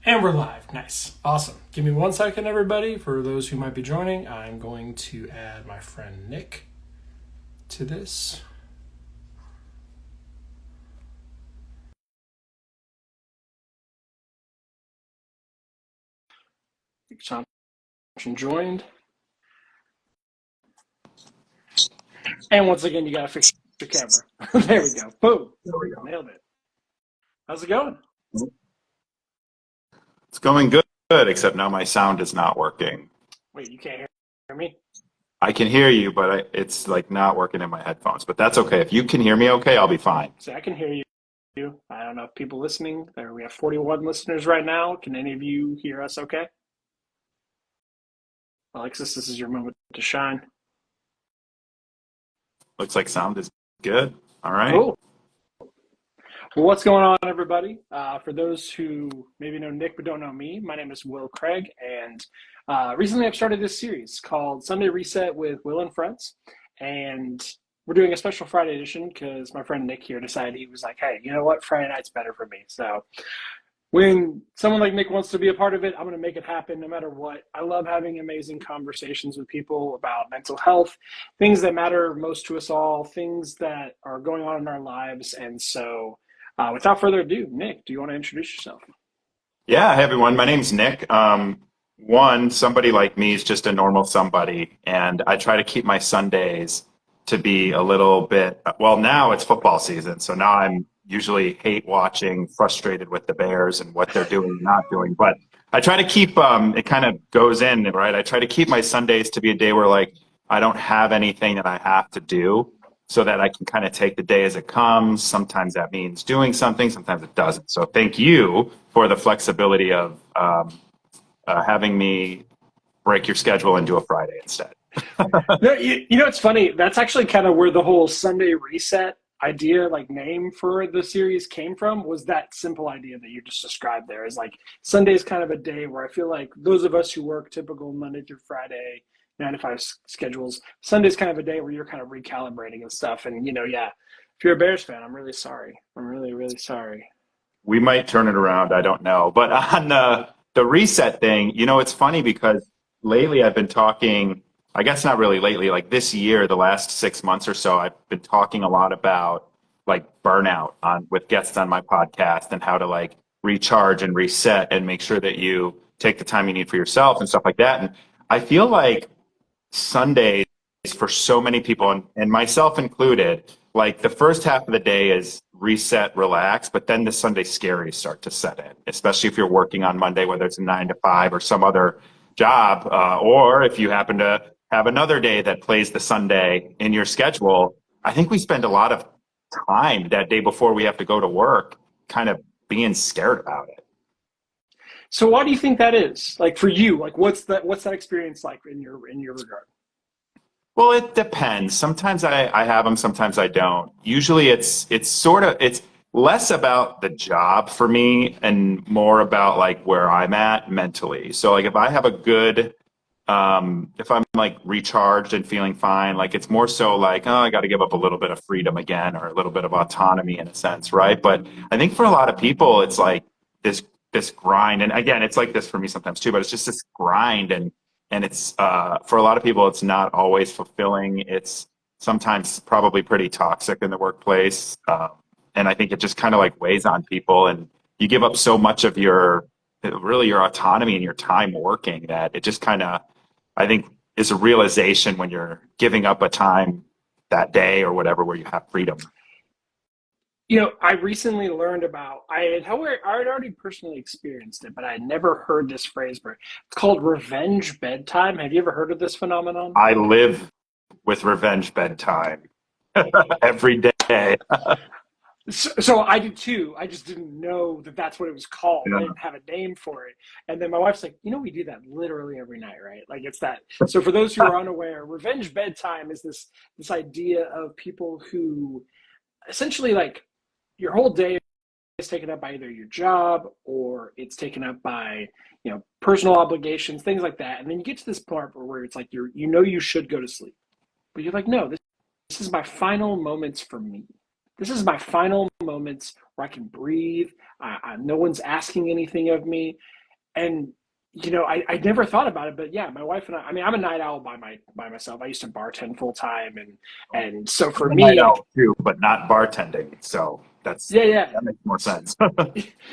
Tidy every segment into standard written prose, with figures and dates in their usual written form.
And we're live. Nice. Awesome. Give me 1 second, everybody. For those who might be joining, I'm going to add my friend Nick to this. Nick Thompson joined. And once again, you got to fix your camera. There we go. Boom. There we go. Nailed it. How's it going? It's going good, except now my sound is not working. Wait, you can't hear me? I can hear you, but it's like not working in my headphones. But that's okay. If you can hear me okay, I'll be fine. See, I can hear you. I don't know if people listening. There, we have 41 listeners right now. Can any of you hear us okay? Alexis, this is your moment to shine. Looks like sound is good. All right. Cool. Well, what's going on, everybody? For those who maybe know Nick but don't know me, my name is Will Craig, and recently I've started this series called Sunday Reset with Will and Friends, and we're doing a special Friday edition because my friend Nick here decided, he was like, hey, you know what? Friday night's better for me. So when someone like Nick wants to be a part of it, I'm going to make it happen no matter what. I love having amazing conversations with people about mental health, things that matter most to us all, things that are going on in our lives. And so without further ado, Nick, do you want to introduce yourself? Yeah. Hey, everyone. My name's Nick. Somebody like me is just a normal somebody, and I try to keep my Sundays to be a little bit, well, now it's football season, so now I'm usually hate watching, frustrated with the Bears and what they're doing and not doing. But I try to keep, it kind of goes in, right? I try to keep my Sundays to be a day where like I don't have anything that I have to do so that I can kind of take the day as it comes. Sometimes that means doing something, sometimes it doesn't. So thank you for the flexibility of having me break your schedule and do a Friday instead. No, you know, it's funny. That's actually kind of where the whole Sunday Reset idea, like name for the series, came from, was that simple idea that you just described there. Is like Sunday is kind of a day where I feel like those of us who work typical Monday through Friday 9 to 5 schedules, Sunday's kind of a day where you're kind of recalibrating and stuff. And, you know, yeah, if you're a Bears fan, I'm really sorry. I'm really, really sorry. We might turn it around. I don't know. But on the reset thing, you know, it's funny because lately I've been talking, I guess not really lately, like this year, the last 6 months or so, I've been talking a lot about like burnout on with guests on my podcast and how to like recharge and reset and make sure that you take the time you need for yourself and stuff like that. And I feel like Sundays for so many people, and myself included, like the first half of the day is reset, relax, but then the Sunday scaries start to set in, especially if you're working on Monday, whether it's a 9 to 5 or some other job, or if you happen to have another day that plays the Sunday in your schedule. I think we spend a lot of time that day before we have to go to work kind of being scared about it. So why do you think that is? Like for you, like what's that experience like in your regard? Well, it depends. Sometimes I have them, sometimes I don't. Usually it's less about the job for me and more about like where I'm at mentally. So like if I have a good if I'm like recharged and feeling fine, like it's more so like, oh, I got to give up a little bit of freedom again or a little bit of autonomy in a sense, right? But I think for a lot of people, it's like this grind, and again, it's like this for me sometimes too. But it's just this grind, and it's for a lot of people, it's not always fulfilling. It's sometimes probably pretty toxic in the workplace, and I think it just kind of like weighs on people, and you give up so much of your really your autonomy and your time working that it just kind of I think is a realization when you're giving up a time that day or whatever where you have freedom. You know, I recently learned about, I had already personally experienced it, but I had never heard this phrase before. It's called revenge bedtime. Have you ever heard of this phenomenon? I live with revenge bedtime every day. So I did too. I just didn't know that that's what it was called. I Yeah. didn't have a name for it. And then my wife's like, you know, we do that literally every night, right? Like it's that. So for those who are unaware, revenge bedtime is this idea of people who essentially like your whole day is taken up by either your job or it's taken up by, you know, personal obligations, things like that. And then you get to this part where it's like you know you should go to sleep, but you're like, no, this is my final moments for me. this is my final moments where I can breathe. No one's asking anything of me. And I never thought about it, but yeah, my wife and I mean, I'm a night owl by myself. I used to bartend full time, and so I'm for a night me, owl too, but not bartending. So yeah, yeah, that makes more sense.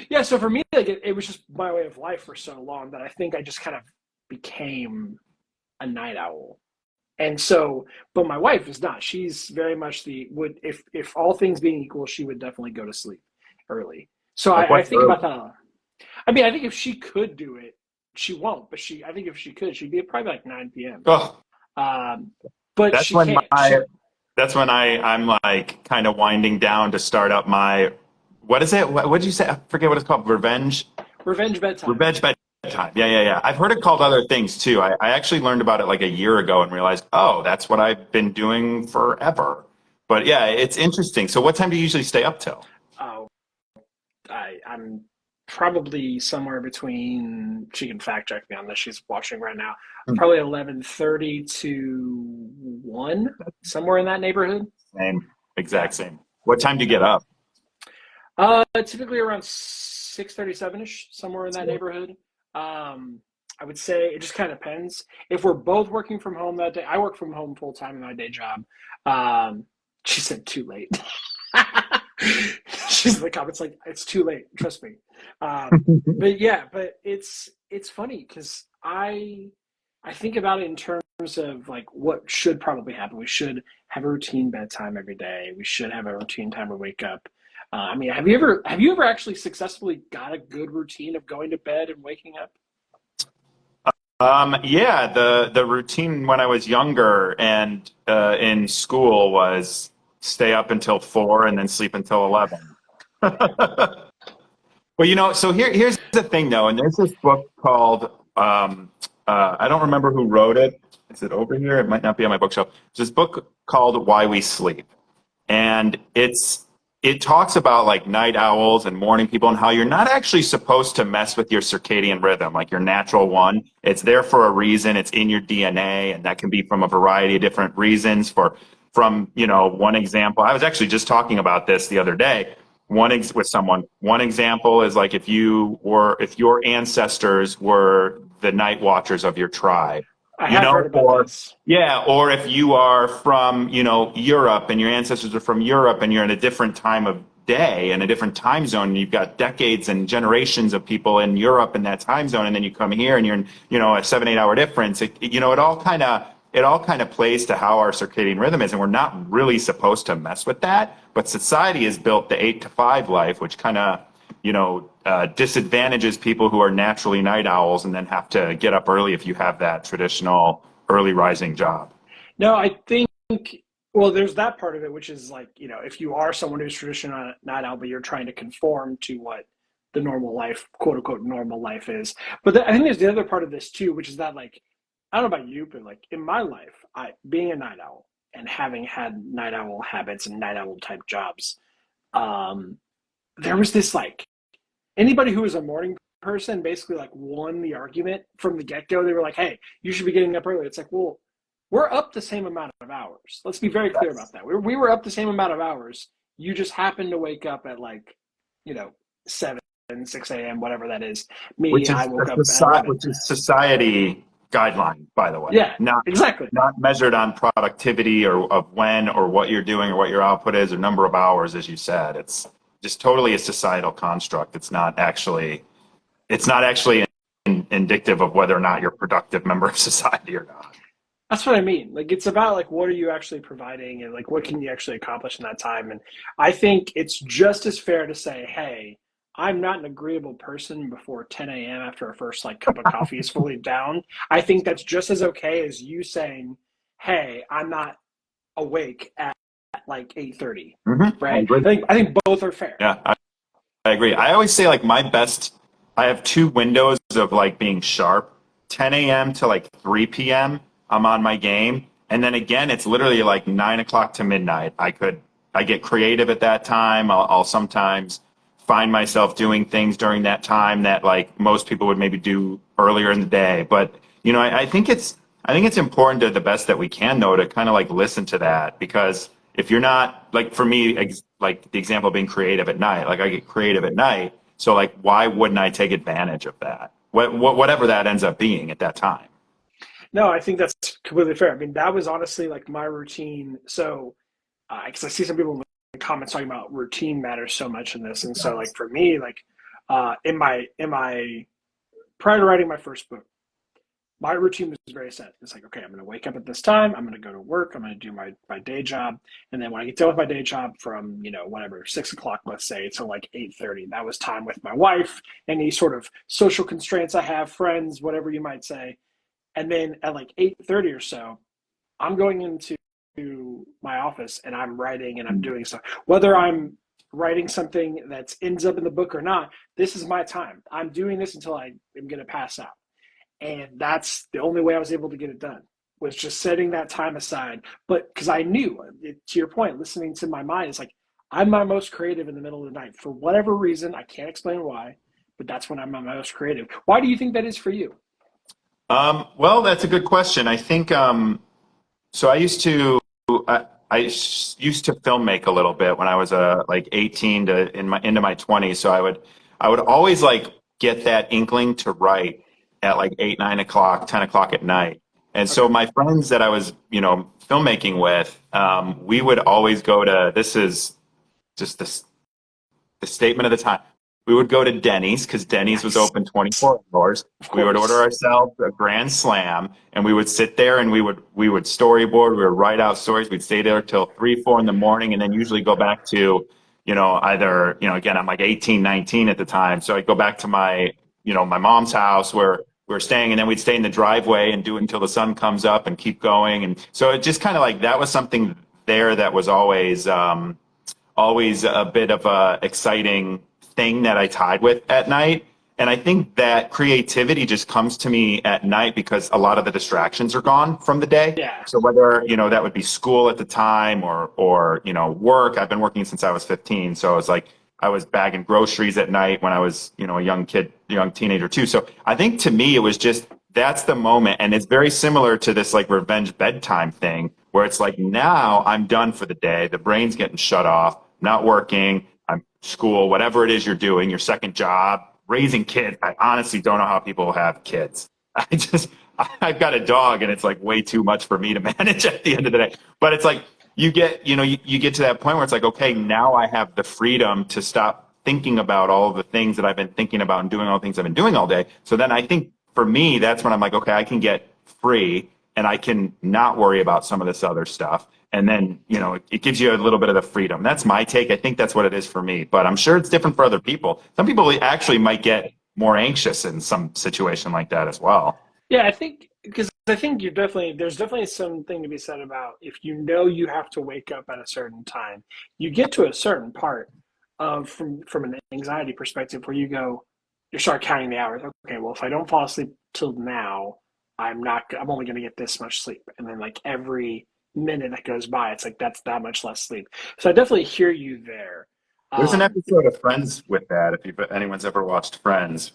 yeah. So for me, like it was just my way of life for so long that I think I just kind of became a night owl. And so, but my wife is not. She's very much the would if all things being equal, she would definitely go to sleep early. So Like I what's think about early? that. I mean, I think if she could do it, she won't. But I think if she could, she'd be at probably like 9 p.m. Oh, Um, but that's she when can't. my that's when I'm like kind of winding down to start up my what is it? What did you say? I forget what it's called. Revenge bedtime. Revenge bedtime. Yeah, yeah, yeah. I've heard it called other things too. I actually learned about it like a year ago and realized, oh, that's what I've been doing forever. But yeah, it's interesting. So what time do you usually stay up till? Oh, I'm probably somewhere between. She can fact check me on this. She's watching right now. Hmm. Probably 11:30 to 1, somewhere in that neighborhood. Same, Yeah. exact same. What time do you Yeah. get up? Typically around 6:37 ish, somewhere in that neighborhood. Um, I would say it just kind of depends. If we're both working from home that day, I work from home full time in my day job. Um, she said too late. She's in the comments like it's too late. Trust me. But yeah, but it's funny because I think about it in terms of like what should probably happen. We should have a routine bedtime every day. We should have a routine time to wake up. I mean, have you ever actually successfully got a good routine of going to bed and waking up? Yeah, the routine when I was younger and in school was stay up until 4 and then sleep until 11. Well, so here's the thing though, and there's this book called I don't remember who wrote it. Is it over here? It might not be on my bookshelf. There's this book called Why We Sleep, and it talks about like night owls and morning people and how you're not actually supposed to mess with your circadian rhythm, like your natural one. It's there for a reason. It's in your DNA, and that can be from a variety of different reasons. From one example, I was actually just talking about this the other day. With someone. One example is like if your ancestors were the night watchers of your tribe, I have heard about or this. yeah, or if you are from, Europe and your ancestors are from Europe and you're in a different time of day and a different time zone, and you've got decades and generations of people in Europe in that time zone, and then you come here and you're in, a 7, 8 hour difference. It all kind of plays to how our circadian rhythm is, and we're not really supposed to mess with that. But society has built the 8 to 5 life, which kind of disadvantages people who are naturally night owls and then have to get up early if you have that traditional early rising job. No, I think well, there's that part of it, which is like if you are someone who's traditional night owl, but you're trying to conform to what the normal life, quote unquote, normal life is. But I think there's the other part of this too, which is that like I don't know about you, but like in my life, I being a night owl and having had night owl habits and night owl type jobs, um, there was this like anybody who was a morning person basically like won the argument from the get go. They were like, "Hey, you should be getting up early." It's like, well, we're up the same amount of hours. Let's be very clear about that. We were up the same amount of hours. You just happened to wake up at like, you know, 7, 6 a.m., whatever that is. Me, which I is woke up at 11. which is society guideline, by the way, Yeah, not exactly. measured on productivity or of when or what you're doing or what your output is or number of hours, as you said. It's just totally a societal construct. It's not actually indicative of whether or not you're a productive member of society or not. That's what I mean. Like it's about like what are you actually providing and like what can you actually accomplish in that time. And I think it's just as fair to say, hey, I'm not an agreeable person before 10 a.m. after our first like cup of coffee is fully down. I think that's just as okay as you saying, hey, I'm not awake at like 8:30. I Right? agree. I think both are fair. Yeah, I agree. I always say like I have two windows of like being sharp. 10 a.m. to like 3 p.m. I'm on my game. And then again, it's literally like 9 o'clock to midnight. I get creative at that time. I'll sometimes find myself doing things during that time that like most people would maybe do earlier in the day. But, I think it's important to the best that we can though to kind of like listen to that because if you're not like for me, like the example of being creative at night. Like I get creative at night. So like, why wouldn't I take advantage of that? Whatever that ends up being at that time. No, I think that's completely fair. I mean, that was honestly like my routine. So, because I see some people in the comments talking about routine matters so much in this, and so like for me, like in my prior to writing my first book, my routine was very set. It's like, okay, I'm going to wake up at this time. I'm going to go to work. I'm going to do my day job. And then when I get done with my day job from, whatever, 6 o'clock, let's say, to like 8:30, that was time with my wife, any sort of social constraints I have, friends, whatever you might say. And then at like 8:30 or so, I'm going into my office and I'm writing and I'm doing stuff. Whether I'm writing something that ends up in the book or not, this is my time. I'm doing this until I am going to pass out. And that's the only way I was able to get it done, was just setting that time aside. But because I knew, to your point, listening to my mind, it's like I'm my most creative in the middle of the night. For whatever reason, I can't explain why, but that's when I'm my most creative. Why do you think that is for you? Well, that's a good question. I think so. I used to film make a little bit when I was like 18 to into my 20s. So I would always like get that inkling to write at like 8, 9 o'clock, 10 o'clock at night. And so Okay. my friends that I was filmmaking with, we would always go to, this is just the statement of the time. We would go to Denny's because Denny's was Nice. open 24 hours. Of We would order course. ourselves a Grand Slam, and we would sit there and we would storyboard. We would write out stories. We'd stay there till 3, 4 in the morning, and then usually go back to, either again, I'm like 18, 19 at the time, so I'd go back to my mom's house where we were staying, and then we'd stay in the driveway and do it until the sun comes up and keep going. And so it just kind of like that was something there that was always a bit of a exciting thing that I tied with at night. And I think that creativity just comes to me at night because a lot of the distractions are gone from the day. Yeah. So whether, that would be school at the time or, work. I've been working since I was 15. So it's like I was bagging groceries at night when I was, a young kid, young teenager too. So I think to me, it was just, that's the moment. And it's very similar to this like revenge bedtime thing where it's like, now I'm done for the day. The brain's getting shut off, not working. I'm school, whatever it is you're doing, your second job, raising kids. I honestly don't know how people have kids. I've got a dog and it's like way too much for me to manage at the end of the day. But it's like, you get to that point where it's like, okay, now I have the freedom to stop thinking about all of the things that I've been thinking about and doing all the things I've been doing all day. So then I think for me, that's when I'm like, okay, I can get free and I can not worry about some of this other stuff. And then, it gives you a little bit of the freedom. That's my take. I think that's what it is for me, but I'm sure it's different for other people. Some people actually might get more anxious in some situation like that as well. Yeah, I think because I think there's definitely something to be said about if you know you have to wake up at a certain time, you get to a certain part of from an anxiety perspective where you start counting the hours. Okay, well if I don't fall asleep till now, I'm only gonna get this much sleep. And then like every minute that goes by, it's like that's that much less sleep. So I definitely hear you there. There's an Um, episode of Friends with that. If anyone's ever watched Friends,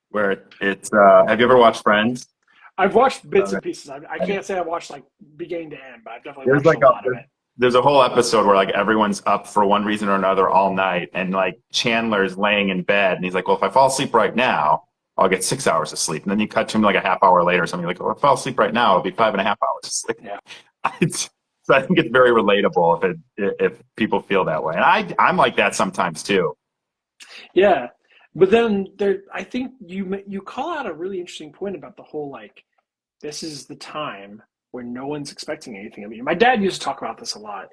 where it's have you ever watched Friends? I've watched bits Uh, and pieces. I can't say I've watched like beginning to end, but I've definitely there's watched like a lot of it. there's a whole episode where like everyone's up for one reason or another all night, and like Chandler's laying in bed, and he's like, "Well, if I fall asleep right now, I'll get 6 hours of sleep." And then you cut to him like a half hour later or something. You're like, "Well, if I fall asleep right now, it'll be 5.5 hours of sleep." Yeah. So I think it's very relatable if people feel that way, and I'm like that sometimes too. Yeah, but then I think you call out a really interesting point about the whole like this is the time where no one's expecting anything of you. My dad used to talk about this a lot.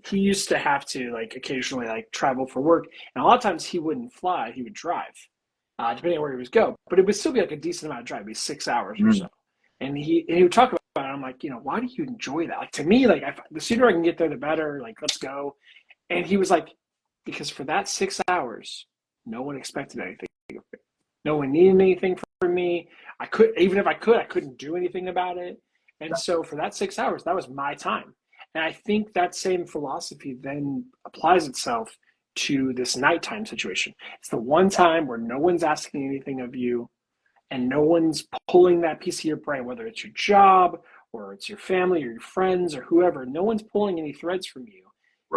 He used to have to like occasionally like travel for work, and a lot of times he wouldn't fly; he would drive, depending on where he was go. But it would still be like a decent amount of drive, it'd be 6 hours or Mm. so. And he would talk about it. I'm like, why do you enjoy that? Like to me, like the sooner I can get there, the better. Like let's go. And he was like, because for that 6 hours, no one expected anything of me. No one needed anything from me. I could, even if I couldn't do anything about it. And so for that 6 hours, that was my time. And I think that same philosophy then applies itself to this nighttime situation. It's the one time where no one's asking anything of you and no one's pulling that piece of your brain, whether it's your job or it's your family or your friends or whoever. No one's pulling any threads from you.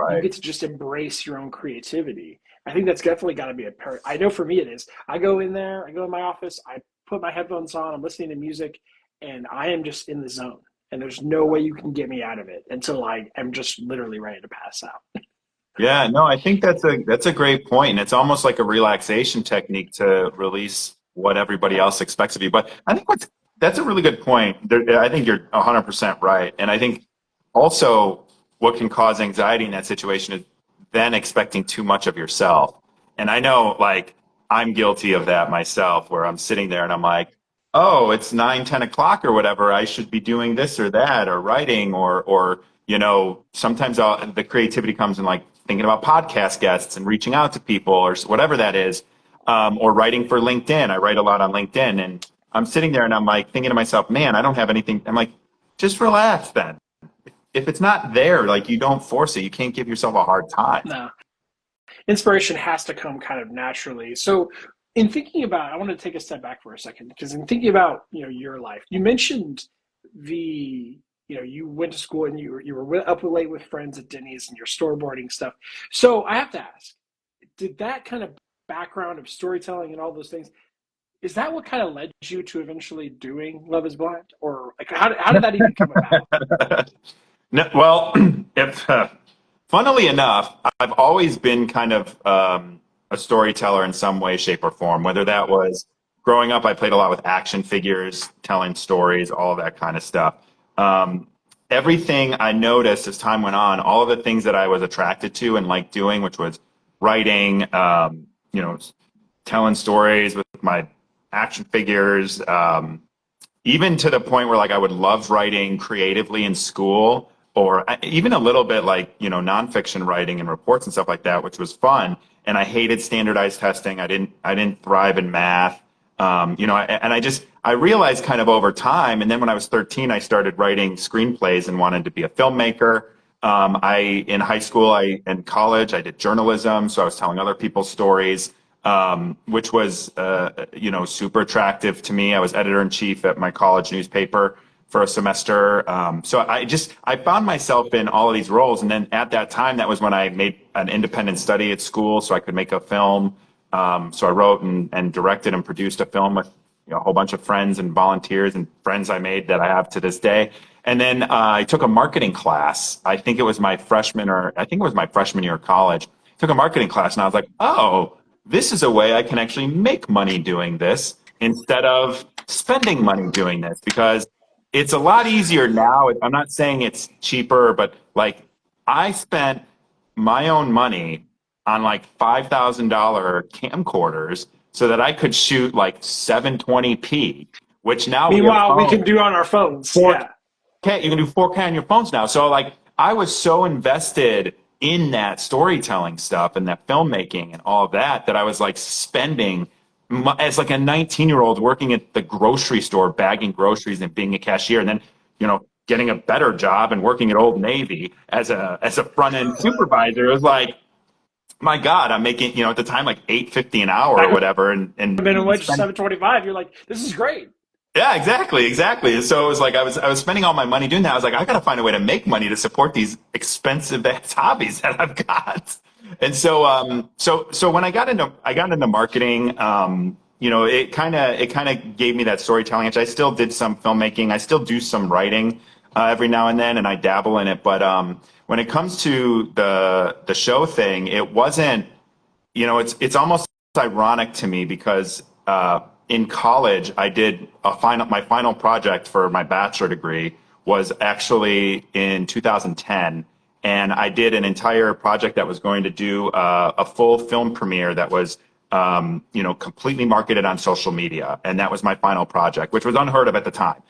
you Right. get to just embrace your own creativity. I think that's definitely got to be a part. I know for me it is. I go in there, I go in my office, I put my headphones on, I'm listening to music, and I am just in the zone. And there's no way you can get me out of it until I am just literally ready to pass out. Yeah, no, I think that's a great point, and it's almost like a relaxation technique to release what everybody else expects of you. But I think that's a really good point. I think you're 100% right, and I think also what can cause anxiety in that situation is then expecting too much of yourself. And I know, like, I'm guilty of that myself, where I'm sitting there and I'm like, oh, it's 9, 10 o'clock or whatever. I should be doing this or that, or writing, or sometimes the creativity comes in like thinking about podcast guests and reaching out to people or whatever that is, or writing for LinkedIn. I write a lot on LinkedIn, and I'm sitting there and I'm like thinking to myself, man, I don't have anything. I'm like, just relax then. If it's not there, like, you don't force it. You can't give yourself a hard time. No, inspiration has to come kind of naturally. So, in thinking about, I want to take a step back for a second because in thinking about your life, you mentioned the you went to school and you were up late with friends at Denny's and you're storyboarding stuff. So I have to ask, did that kind of background of storytelling and all those things, is that what kind of led you to eventually doing Love Is Blind, or like how did that even come about? No, well, if funnily enough, I've always been kind of a storyteller in some way, shape, or form. Whether that was growing up, I played a lot with action figures, telling stories, all of that kind of stuff. Um, Everything I noticed as time went on, all of the things that I was attracted to and liked doing, which was writing, telling stories with my action figures, even to the point where, like, I would love writing creatively in school, or even a little bit like, nonfiction writing and reports and stuff like that, which was fun. And I hated standardized testing. I didn't thrive in math. I realized kind of over time. And then when I was 13, I started writing screenplays and wanted to be a filmmaker. In high school, in college, I did journalism. So I was telling other people's stories, which was, super attractive to me. I was editor in chief at my college newspaper for a semester. So I found myself in all of these roles. And then at that time, that was when I made an independent study at school so I could make a film. So I wrote and directed and produced a film with a whole bunch of friends and volunteers and friends I made that I have to this day. And then I took a marketing class. I think it was my freshman year of college. Took a marketing class and I was like, oh, this is a way I can actually make money doing this instead of spending money doing this, because it's a lot easier now. I'm not saying it's cheaper, but like, I spent my own money on like $5,000 camcorders so that I could shoot like 720p, which now we have Meanwhile, we can phones. do on our phones. 4K, Yeah. you can do 4K on your phones now. So like, I was so invested in that storytelling stuff and that filmmaking and all of that I was like spending as like a 19-year-old working at the grocery store, bagging groceries and being a cashier, and then, getting a better job and working at Old Navy as a front end supervisor. It was like, my God, I'm making, at the time, like $8.50 an hour or Back when whatever. And the minimum wage is 7.25, you're like, this is great. yeah, exactly. So it was like I was spending all my money doing that. I was like, I got to find a way to make money to support these expensive ass hobbies that I've got. And so when I got into marketing, it kind of gave me that storytelling itch. I still did some filmmaking. I still do some writing every now and then, and I dabble in it. But when it comes to the show thing, it wasn't. It's almost ironic to me because in college, I did my final project for my bachelor degree was actually in 2010. And I did an entire project that was going to do a full film premiere that was, completely marketed on social media. And that was my final project, which was unheard of at the time.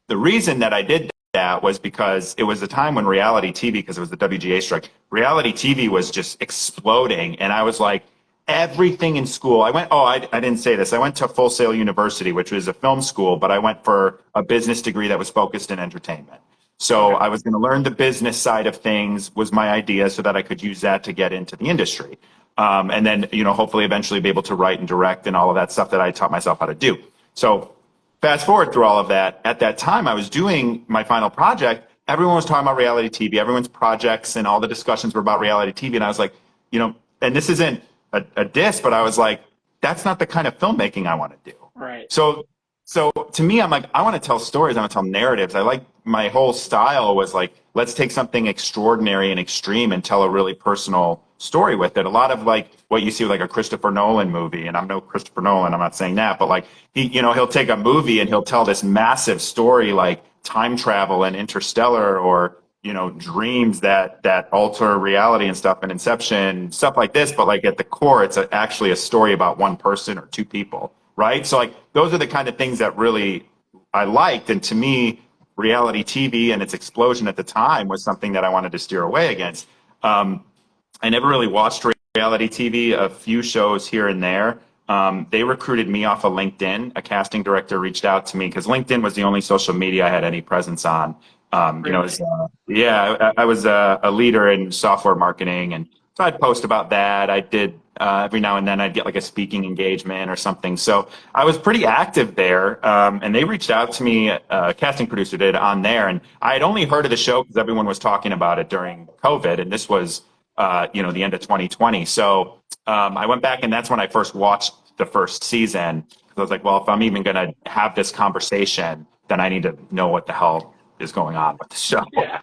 The reason that I did that was because it was a time when reality TV, because it was the WGA strike, reality TV was just exploding. And I was like, everything in school. I didn't say this. I went to Full Sail University, which was a film school, but I went for a business degree that was focused in entertainment. So I was going to learn the business side of things was my idea so that I could use that to get into the industry. And then, hopefully eventually be able to write and direct and all of that stuff that I taught myself how to do. So fast forward through all of that. At that time, I was doing my final project, everyone was talking about reality TV, everyone's projects and all the discussions were about reality TV. And I was like, and this isn't a diss, but I was like, that's not the kind of filmmaking I want to do. Right. So to me, I'm like, I want to tell stories. I want to tell narratives. I like my whole style was like, let's take something extraordinary and extreme and tell a really personal story with it. A lot of like what you see with like a Christopher Nolan movie, and I'm no Christopher Nolan, I'm not saying that, but like he'll take a movie and he'll tell this massive story like time travel and Interstellar or dreams that alter reality and stuff and Inception, stuff like this. But like at the core, it's actually a story about one person or two people, right? So like those are the kind of things that really I liked. And to me, reality TV and its explosion at the time was something that I wanted to steer away against. I never really watched reality TV, a few shows here and there. They recruited me off of LinkedIn. A casting director reached out to me because LinkedIn was the only social media I had any presence on. Really? I was a leader in software marketing, and so I'd post about that. I did every now and then I'd get like a speaking engagement or something. So I was pretty active there, and they reached out to me. A casting producer did on there, and I had only heard of the show because everyone was talking about it during COVID, and this was the end of 2020. So I went back, and that's when I first watched the first season. Because I was like, well, if I'm even going to have this conversation, then I need to know what the hell is going on with the show. Yeah.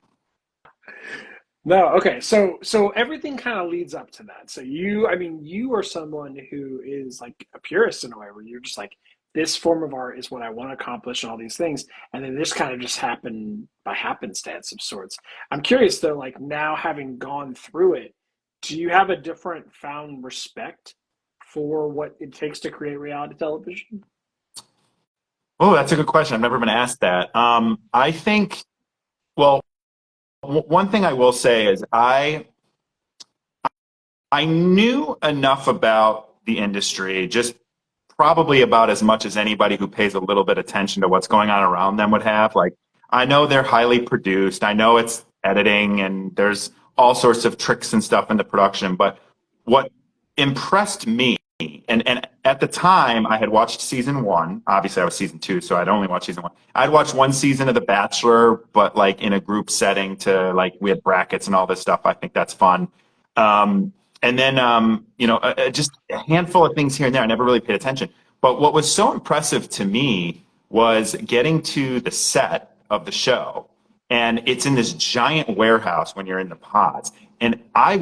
No, okay. So everything kind of leads up to that. So you are someone who is like a purist in a way where you're just like, this form of art is what I want to accomplish and all these things. And then this kind of just happened by happenstance of sorts. I'm curious though, like now having gone through it, do you have a different found respect for what it takes to create reality television? Oh, that's a good question. I've never been asked that. I think, well, one thing I will say is I knew enough about the industry, just probably about as much as anybody who pays a little bit attention to what's going on around them would have. Like, I know they're highly produced. I know it's editing and there's all sorts of tricks and stuff in the production. But what impressed me, and at the time I had watched season one. Obviously, I was season two, so I'd only watched season one. I'd watched one season of The Bachelor, but like in a group setting to like we had brackets and all this stuff. I think that's fun. And then, just a handful of things here and there. I never really paid attention. But what was so impressive to me was getting to the set of the show. And it's in this giant warehouse when you're in the pods. And I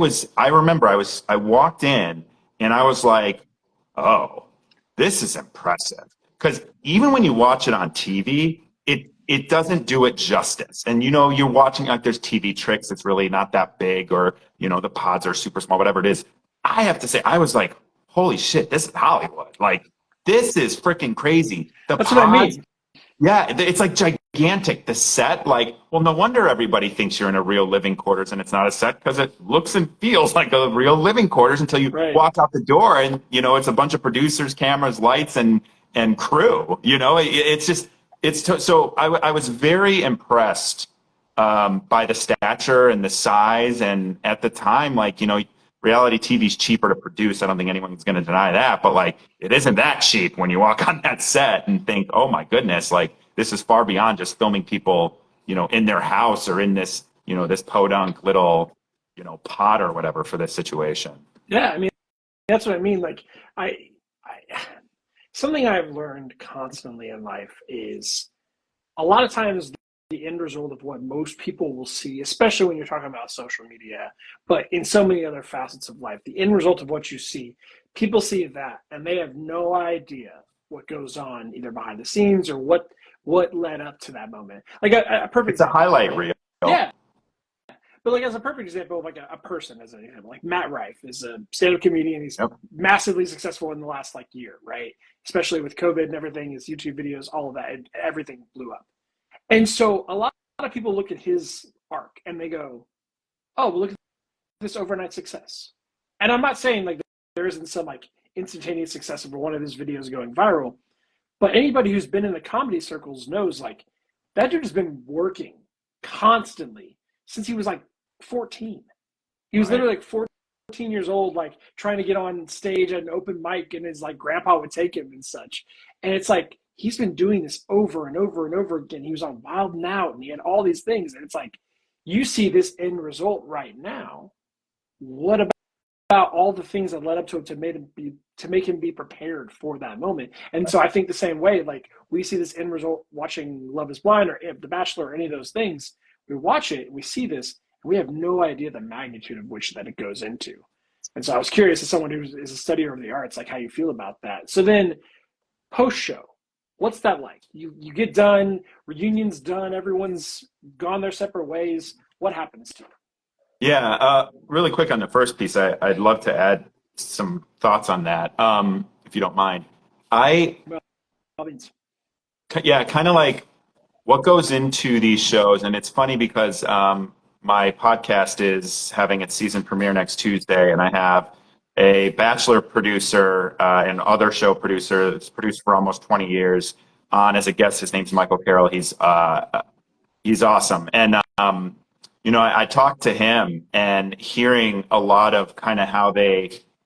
remember I walked in and I was like, oh, this is impressive. Because even when you watch it on TV, it doesn't do it justice. And you're watching like there's TV tricks. It's really not that big, or the pods are super small, whatever it is. I have to say, I was like, holy shit, this is Hollywood. Like this is freaking crazy. The That's what I pods, mean. yeah, it's like gigantic. The set, like, well, no wonder everybody thinks you're in a real living quarters and it's not a set because it looks and feels like a real living quarters until you Right. walk out the door and it's a bunch of producers, cameras, lights, and crew. It's just so I was very impressed by the stature and the size, and at the time, like reality TV is cheaper to produce. I don't think anyone's going to deny that, but like it isn't that cheap when you walk on that set and think, oh my goodness, like this is far beyond just filming people, in their house or in this, this podunk little, pod or whatever for this situation. Yeah, I mean that's what I mean. Like I something I've learned constantly in life is a lot of times the end result of what most people will see, especially when you're talking about social media, but in so many other facets of life, the end result of what you see, people see that and they have no idea what goes on either behind the scenes or what led up to that moment. Like a perfect It's a example. highlight reel. Yeah. But like as a perfect example of like a person as an example, like Matt Rife is a stand-up comedian. He's Yep. massively successful in the last like year, right? Especially with COVID and everything, his YouTube videos, all of that, everything blew up. And so a lot of people look at his arc and they go, oh, well, look at this overnight success. And I'm not saying like there isn't some like instantaneous success over one of his videos going viral, but anybody who's been in the comedy circles knows like that dude has been working constantly since he was like 14. He was Right. literally like 14 years old, like trying to get on stage at an open mic, and his like grandpa would take him and such. And it's like he's been doing this over and over and over again. He was on Wild 'N Out and he had all these things. And it's like, you see this end result right now. What about all the things that led up to it to make him be prepared for that moment? And so I think the same way, like we see this end result watching Love is Blind or The Bachelor or any of those things. We watch it and we see this, and we have no idea the magnitude of which that it goes into. And so I was curious, as someone who is a studier of the arts, like how you feel about that. So then post show, what's that like? You get done, reunion's done, everyone's gone their separate ways. What happens to you? Yeah, really quick on the first piece, I'd love to add some thoughts on that, if you don't mind. I, Well, means yeah, kind of like what goes into these shows, and it's funny because my podcast is having its season premiere next Tuesday, and I have a Bachelor producer and other show producer that's produced for almost 20 years on as a guest. His name's Michael Carroll. He's awesome, and I talked to him and hearing a lot of kind of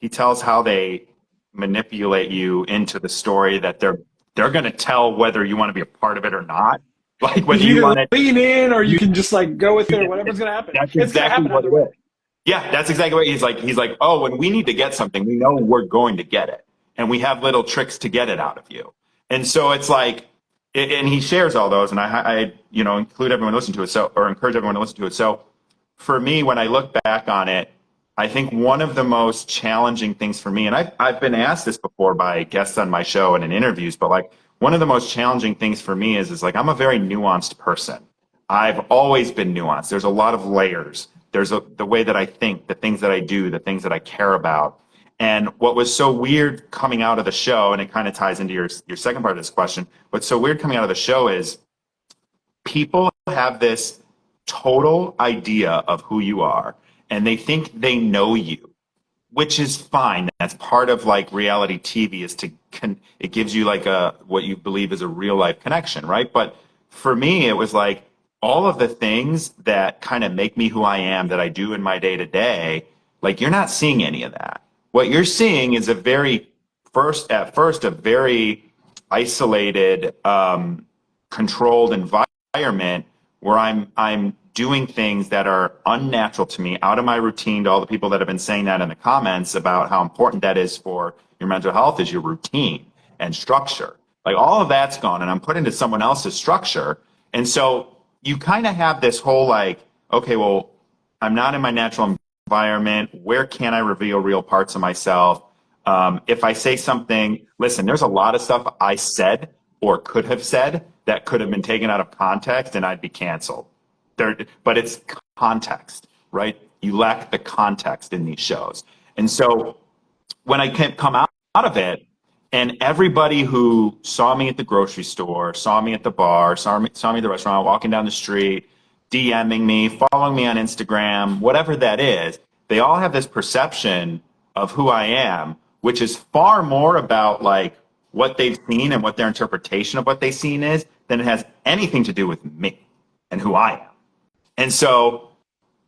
he tells how they manipulate you into the story that they're going to tell whether you want to be a part of it or not. Like whether you you either want lean in or you can just like go with it or whatever's going to happen. That's It's going to exactly happen what either it way. is. Yeah, that's exactly what he's like, oh, when we need to get something, we know we're going to get it. And we have little tricks to get it out of you. And so it's like, and he shares all those, and I include everyone to listen to it, or encourage everyone to listen to it. So for me, when I look back on it, I think one of the most challenging things for me, and I've been asked this before by guests on my show and in interviews, but like one of the most challenging things for me is like I'm a very nuanced person. I've always been nuanced. There's a lot of layers. There's the way that I think, the things that I do, the things that I care about. And what was so weird coming out of the show, and it kind of ties into your second part of this question, what's so weird coming out of the show is people have this total idea of who you are, and they think they know you, which is fine. That's part of like reality TV is it gives you like what you believe is a real life connection, right? But for me, it was like all of the things that kind of make me who I am that I do in my day to day, like you're not seeing any of that. What you're seeing is a very isolated, controlled environment where I'm doing things that are unnatural to me, out of my routine. To all the people that have been saying that in the comments about how important that is for your mental health is your routine and structure. Like all of that's gone, and I'm put into someone else's structure. And so you kind of have this whole like, okay, well, I'm not in my natural environment. Where can I reveal real parts of myself? If I say something, listen, there's a lot of stuff I said or could have said that could have been taken out of context and I'd be canceled. But it's context, right? You lack the context in these shows. And so when I come out of it, and everybody who saw me at the grocery store, saw me at the bar, saw me at the restaurant, walking down the street, DMing me, following me on Instagram, whatever that is, they all have this perception of who I am, which is far more about like what they've seen and what their interpretation of what they've seen is than it has anything to do with me and who I am. And so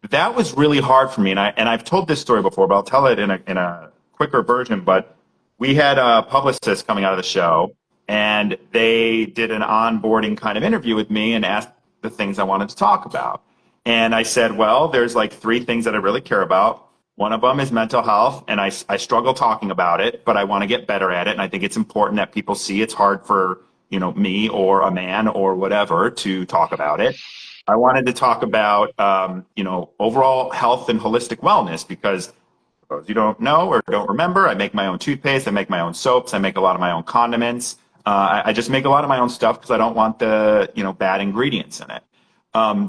that was really hard for me. And I've told this story before, but I'll tell it in a quicker version. But we had a publicist coming out of the show, and they did an onboarding kind of interview with me and asked the things I wanted to talk about. And I said, well, there's like 3 things that I really care about. One of them is mental health, and I struggle talking about it, but I want to get better at it. And I think it's important that people see it's hard for, me or a man or whatever to talk about it. I wanted to talk about, overall health and holistic wellness because, for those you don't know or don't remember, I make my own toothpaste, I make my own soaps, I make a lot of my own condiments. I just make a lot of my own stuff because I don't want the, bad ingredients in it.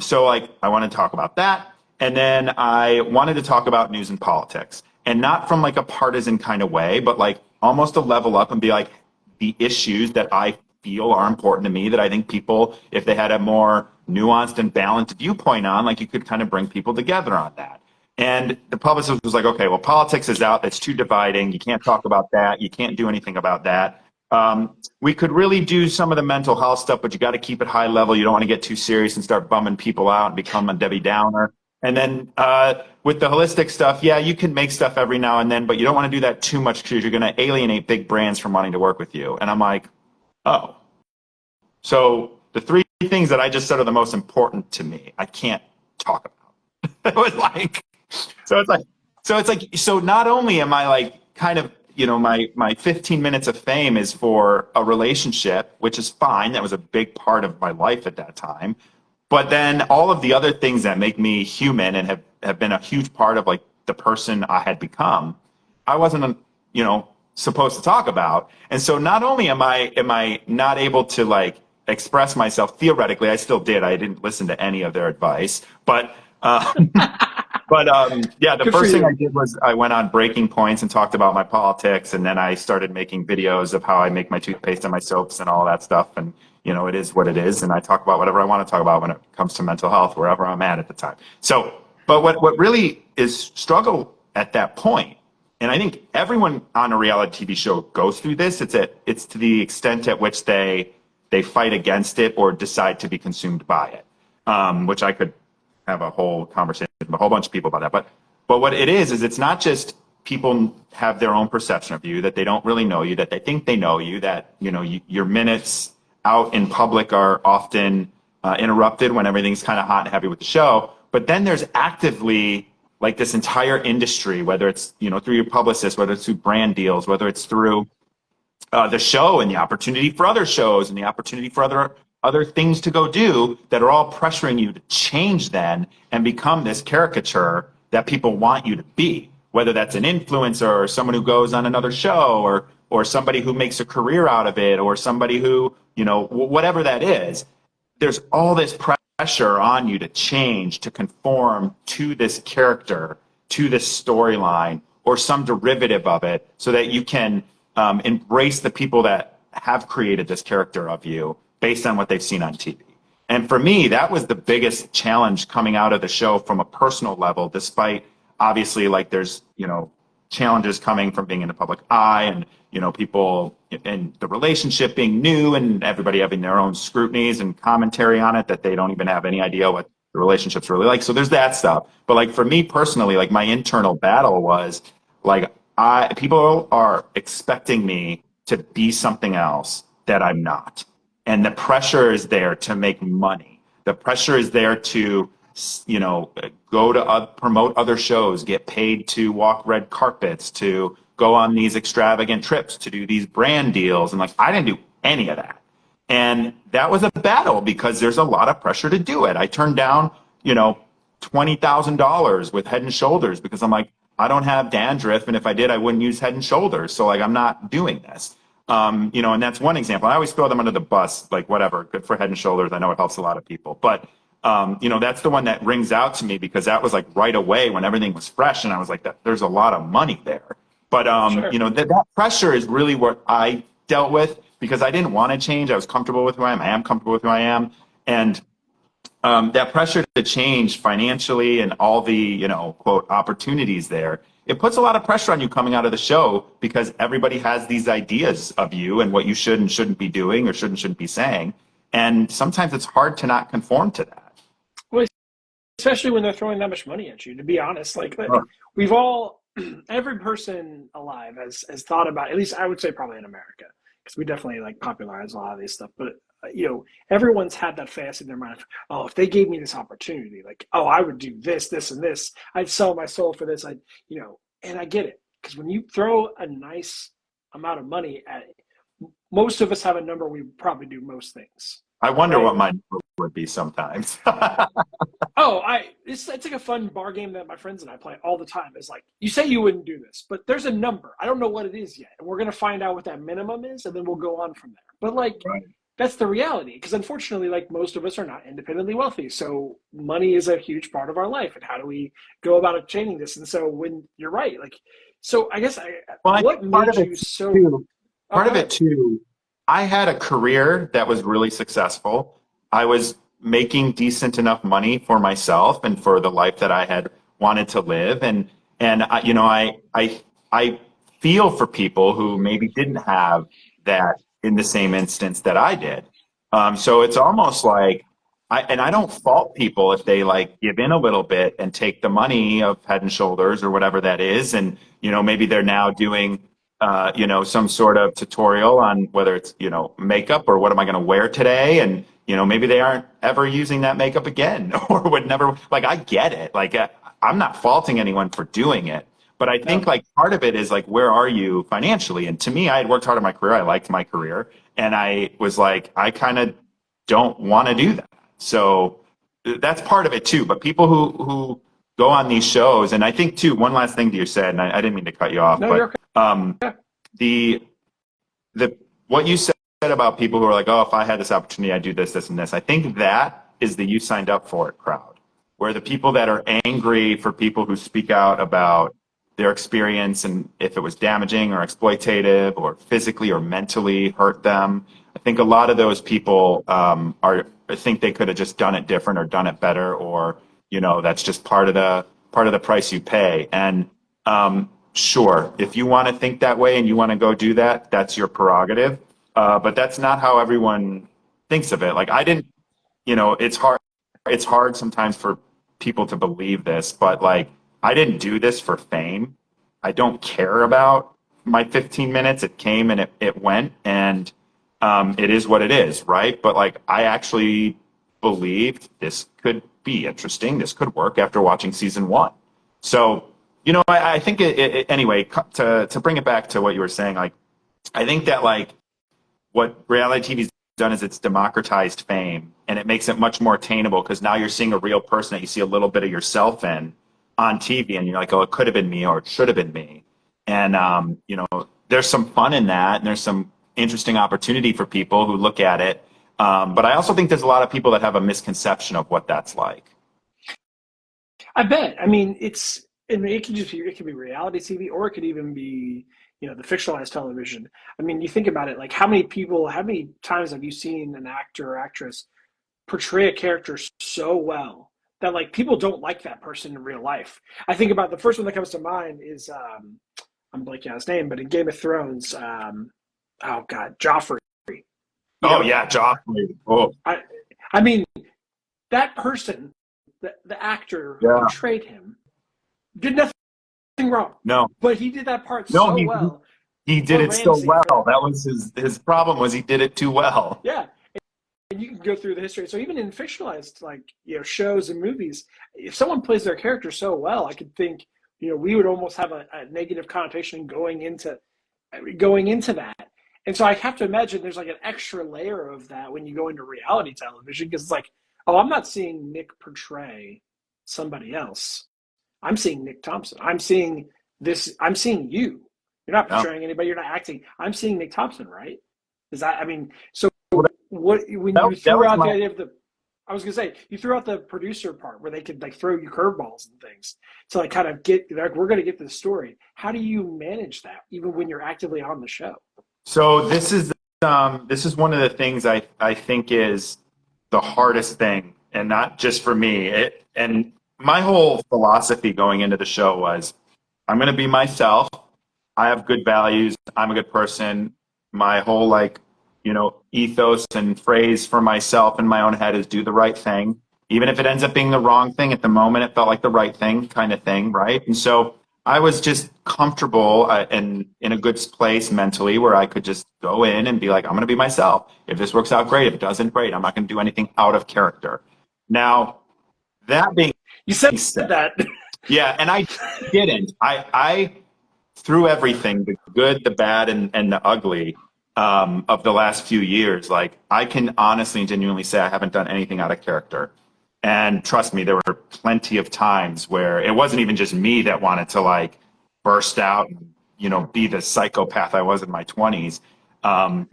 So like I want to talk about that. And then I wanted to talk about news and politics, and not from like a partisan kind of way, but like almost a level up and be like the issues that I feel are important to me that I think people, if they had a more nuanced and balanced viewpoint on, like you could kind of bring people together on that. And the publicist was like, okay, well, politics is out. That's too dividing. You can't talk about that. You can't do anything about that. We could really do some of the mental health stuff, but you got to keep it high level. You don't want to get too serious and start bumming people out and become a Debbie Downer. And then with the holistic stuff, yeah, you can make stuff every now and then, but you don't want to do that too much because you're going to alienate big brands from wanting to work with you. And I'm like, oh, So the three things that I just said are the most important to me, I can't talk about. It was like, so it's like, so not only am I like kind of, my 15 minutes of fame is for a relationship, which is fine. That was a big part of my life at that time. But then all of the other things that make me human and have been a huge part of like the person I had become, I wasn't, supposed to talk about. And so not only am I not able to like express myself theoretically, I still did. I didn't listen to any of their advice, but yeah, the Good for first thing I you. did was I went on Breaking Points and talked about my politics, and then I started making videos of how I make my toothpaste and my soaps and all that stuff. And it is what it is, and I talk about whatever I want to talk about when it comes to mental health, wherever I'm at the time. So, but what really is struggle at that point, and I think everyone on a reality TV show goes through this. It's to the extent at which they fight against it or decide to be consumed by it, which I could have a whole conversation with a whole bunch of people about that. But what it is it's not just people have their own perception of you, that they don't really know you, that they think they know you, that your minutes out in public are often interrupted when everything's kind of hot and heavy with the show. But then there's actively like this entire industry, whether it's through your publicist, whether it's through brand deals, whether it's through the show and the opportunity for other shows and the opportunity for other things to go do, that are all pressuring you to change then and become this caricature that people want you to be, whether that's an influencer or someone who goes on another show or somebody who makes a career out of it, or somebody who whatever that is. There's all this pressure on you to change, to conform to this character, to this storyline, or some derivative of it, so that you can embrace the people that have created this character of you based on what they've seen on TV. And for me, that was the biggest challenge coming out of the show from a personal level, despite obviously like there's, challenges coming from being in the public eye and, people in the relationship being new and everybody having their own scrutinies and commentary on it that they don't even have any idea what the relationship's really like. So there's that stuff. But like for me personally, like my internal battle was like, people are expecting me to be something else that I'm not. And the pressure is there to make money. The pressure is there to, go to promote other shows, get paid to walk red carpets, to go on these extravagant trips, to do these brand deals. And like, I didn't do any of that. And that was a battle because there's a lot of pressure to do it. I turned down, $20,000 with Head and Shoulders because I'm like, I don't have dandruff. And if I did, I wouldn't use Head and Shoulders. So like, I'm not doing this. And that's one example. I always throw them under the bus, like whatever, good for Head and Shoulders. I know it helps a lot of people, but that's the one that rings out to me because that was like right away when everything was fresh. And I was like, there's a lot of money there. But, Sure. that pressure is really what I dealt with because I didn't want to change. I was comfortable with who I am. I am comfortable with who I am. And that pressure to change financially and all the, quote, opportunities there, it puts a lot of pressure on you coming out of the show because everybody has these ideas of you and what you should and shouldn't be doing or shouldn't be saying. And sometimes it's hard to not conform to that. Well, especially when they're throwing that much money at you, to be honest. Like Sure. we've all, every person alive has thought about, at least I would say probably in America, because we definitely like popularize a lot of these stuff. But everyone's had that fantasy in their mind. Oh, if they gave me this opportunity, like, oh, I would do this, this, and this. I'd sell my soul for this. And I get it because when you throw a nice amount of money at it, most of us have a number we probably do most things. I wonder Right? what my number would be sometimes. Oh, it's like a fun bar game that my friends and I play all the time. It's like, you say you wouldn't do this, but there's a number. I don't know what it is yet. And we're going to find out what that minimum is, and then we'll go on from there. But like, Right. That's the reality. Because unfortunately, like most of us are not independently wealthy. So money is a huge part of our life. And how do we go about obtaining this? And so when you're right, like, so I guess Well, I what think part made of it you so, too, oh, part go of it ahead. too, I had a career that was really successful. I was making decent enough money for myself and for the life that I had wanted to live. And I feel for people who maybe didn't have that in the same instance that I did. So it's almost like I don't fault people if they like give in a little bit and take the money of Head and Shoulders or whatever that is. And, maybe they're now doing some sort of tutorial on whether it's, makeup or what am I going to wear today. And, maybe they aren't ever using that makeup again or would never, like, I get it. Like, I'm not faulting anyone for doing it. But I think No, like part of it is like, where are you financially? And to me, I had worked hard in my career. I liked my career. And I was like, I kind of don't want to do that. So that's part of it too. But people who go on these shows, and I think too, one last thing that you said, and I didn't mean to cut you off, no, but you're okay. the the what you said about people who are like, oh, if I had this opportunity, I'd do this, this, and this. I think that is the you signed up for it crowd, where the people that are angry for people who speak out about their experience and if it was damaging or exploitative or physically or mentally hurt them. I think a lot of those people I think they could have just done it different or done it better, or that's just part of the price you pay. And sure, if you want to think that way and you want to go do that, that's your prerogative. But that's not how everyone thinks of it. Like I didn't, it's hard. It's hard sometimes for people to believe this, but like I didn't do this for fame. I don't care about my 15 minutes. It came and it went, and it is what it is, right? But like I actually believed this could be interesting. This could work after watching season one. So, I think anyway, to bring it back to what you were saying, like, I think that like what reality TV's done is it's democratized fame and it makes it much more attainable because now you're seeing a real person that you see a little bit of yourself in on TV and you're like, oh, it could have been me or it should have been me. And, there's some fun in that and there's some interesting opportunity for people who look at it. But I also think there's a lot of people that have a misconception of what that's like. I bet. I mean, it could be reality TV, or it could even be the fictionalized television. I mean, you think about it, like how many times have you seen an actor or actress portray a character so well that like people don't like that person in real life? I think about the first one that comes to mind is I'm blanking on his name, but in Game of Thrones, oh God, Joffrey. You Oh know, yeah, Joffrey. Oh I I mean that person, the actor who yeah. portrayed him, did nothing wrong, No, but he did that part no, so well he did for it so Ramsay well. for That was his problem was he did it too well. yeah. And you can go through the history. So even in fictionalized like shows and movies, if someone plays their character so well, I could think we would almost have a negative connotation going into that. And so I have to imagine there's like an extra layer of that when you go into reality television because it's like, oh, I'm not seeing Nick portray somebody else. I'm seeing Nick Thompson. I'm seeing this. I'm seeing you. You're not Yeah. portraying anybody. You're not acting. I'm seeing Nick Thompson, right? Is that? I mean, so Well, what? When that, you that threw was out the my idea of the, I was gonna say you threw out the producer part where they could like throw you curveballs and things to like kind of get like we're gonna get this story. How do you manage that even when you're actively on the show? so this is one of the things I think is the hardest thing, and not just for me. And my whole philosophy going into the show was I'm going to be myself. I have good values. I'm a good person. My whole like, ethos and phrase for myself in my own head is do the right thing. Even if it ends up being the wrong thing at the moment, it felt like the right thing kind of thing, right? And so I was just comfortable and in a good place mentally where I could just go in and be like, I'm going to be myself. If this works out, great. If it doesn't, great. I'm not going to do anything out of character. Now, that being You said said, that. yeah, and I didn't. I through everything, the good, the bad, and the ugly of the last few years, like I can honestly and genuinely say I haven't done anything out of character. And trust me, there were plenty of times where it wasn't even just me that wanted to like burst out and, be the psychopath I was in my 20s. And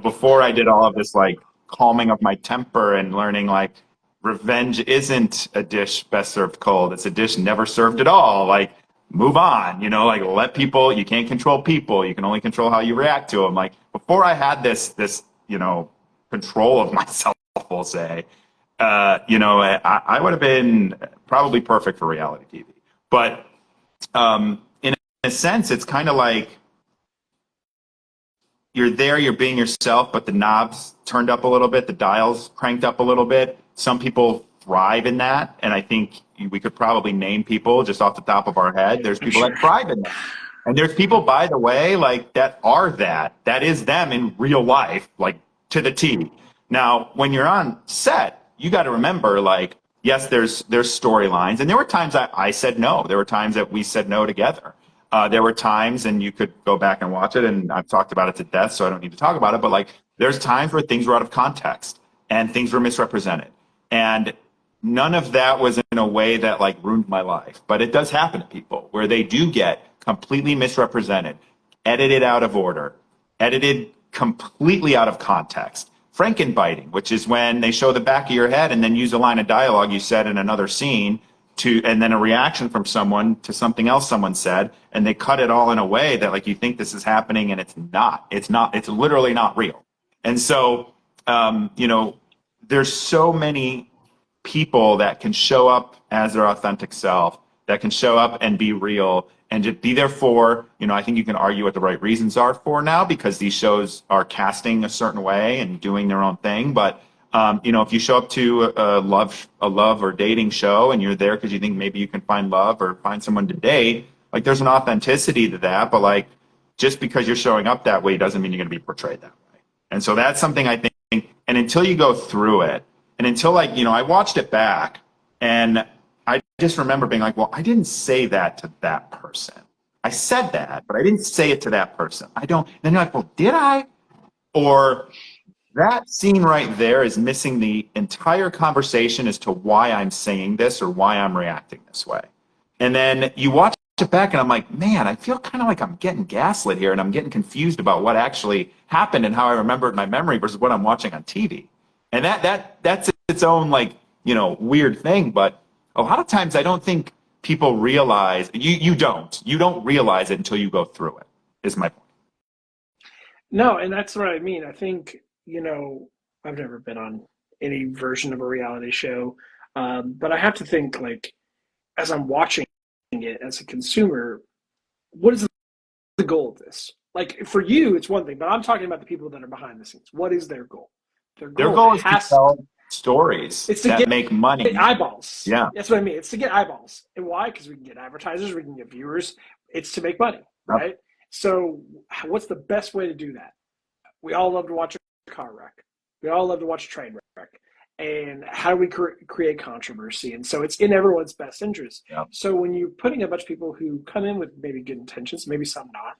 before I did all of this like calming of my temper and learning like revenge isn't a dish best served cold. It's a dish never served at all. Like move on, like let people, you can't control people. You can only control how you react to them. Like before I had this, control of myself, we'll say, I would have been probably perfect for reality TV. But in a sense, it's kind of like you're there, you're being yourself, but the knobs turned up a little bit, the dials cranked up a little bit. Some people thrive in that. And I think we could probably name people just off the top of our head. There's people that thrive in that. And there's people, by the way, like that are that is them in real life, like to the T. Now, when you're on set, you got to remember, like, yes, there's storylines. And there were times I said no. There were times that we said no together. There were times, and you could go back and watch it, and I've talked about it to death, so I don't need to talk about it, but like there's times where things were out of context and things were misrepresented. And none of that was in a way that like ruined my life. But it does happen to people where they do get completely misrepresented, edited out of order, edited completely out of context. Frankenbiting, which is when they show the back of your head and then use a line of dialogue you said in another scene and then a reaction from someone to something else someone said, and they cut it all in a way that like you think this is happening and it's not. It's literally not real. And so, there's so many people that can show up as their authentic self, that can show up and be real and just be there for, I think you can argue what the right reasons are for now because these shows are casting a certain way and doing their own thing. But, if you show up to a love or dating show and you're there because you think maybe you can find love or find someone to date, like there's an authenticity to that. But like, just because you're showing up that way doesn't mean you're going to be portrayed that way. And so that's something I think, and until you go through it, and until I watched it back and I just remember being like, well, I didn't say that to that person. I said that, but I didn't say it to that person. Then you're like, well, did I? Or that scene right there is missing the entire conversation as to why I'm saying this or why I'm reacting this way. And then you watch it back and I'm like, man, I feel kind of like I'm getting gaslit here and I'm getting confused about what actually happened and how I remember it in my memory versus what I'm watching on TV. And that's its own weird thing. But a lot of times I don't think people realize, you don't realize it until you go through it, is my point. No, and that's what I mean. I think, I've never been on any version of a reality show, but I have to think, like, as I'm watching it as a consumer, what is the goal of this? Like, for you, it's one thing, but I'm talking about the people that are behind the scenes. What is their goal? Their goal is to tell stories that make money. Get eyeballs. Yeah. That's what I mean. It's to get eyeballs. And why? Because we can get advertisers, we can get viewers. It's to make money, right? Yep. So what's the best way to do that? We all love to watch a car wreck. We all love to watch a train wreck. And how do we create controversy? And so it's in everyone's best interest. Yep. So when you're putting a bunch of people who come in with maybe good intentions, maybe some not,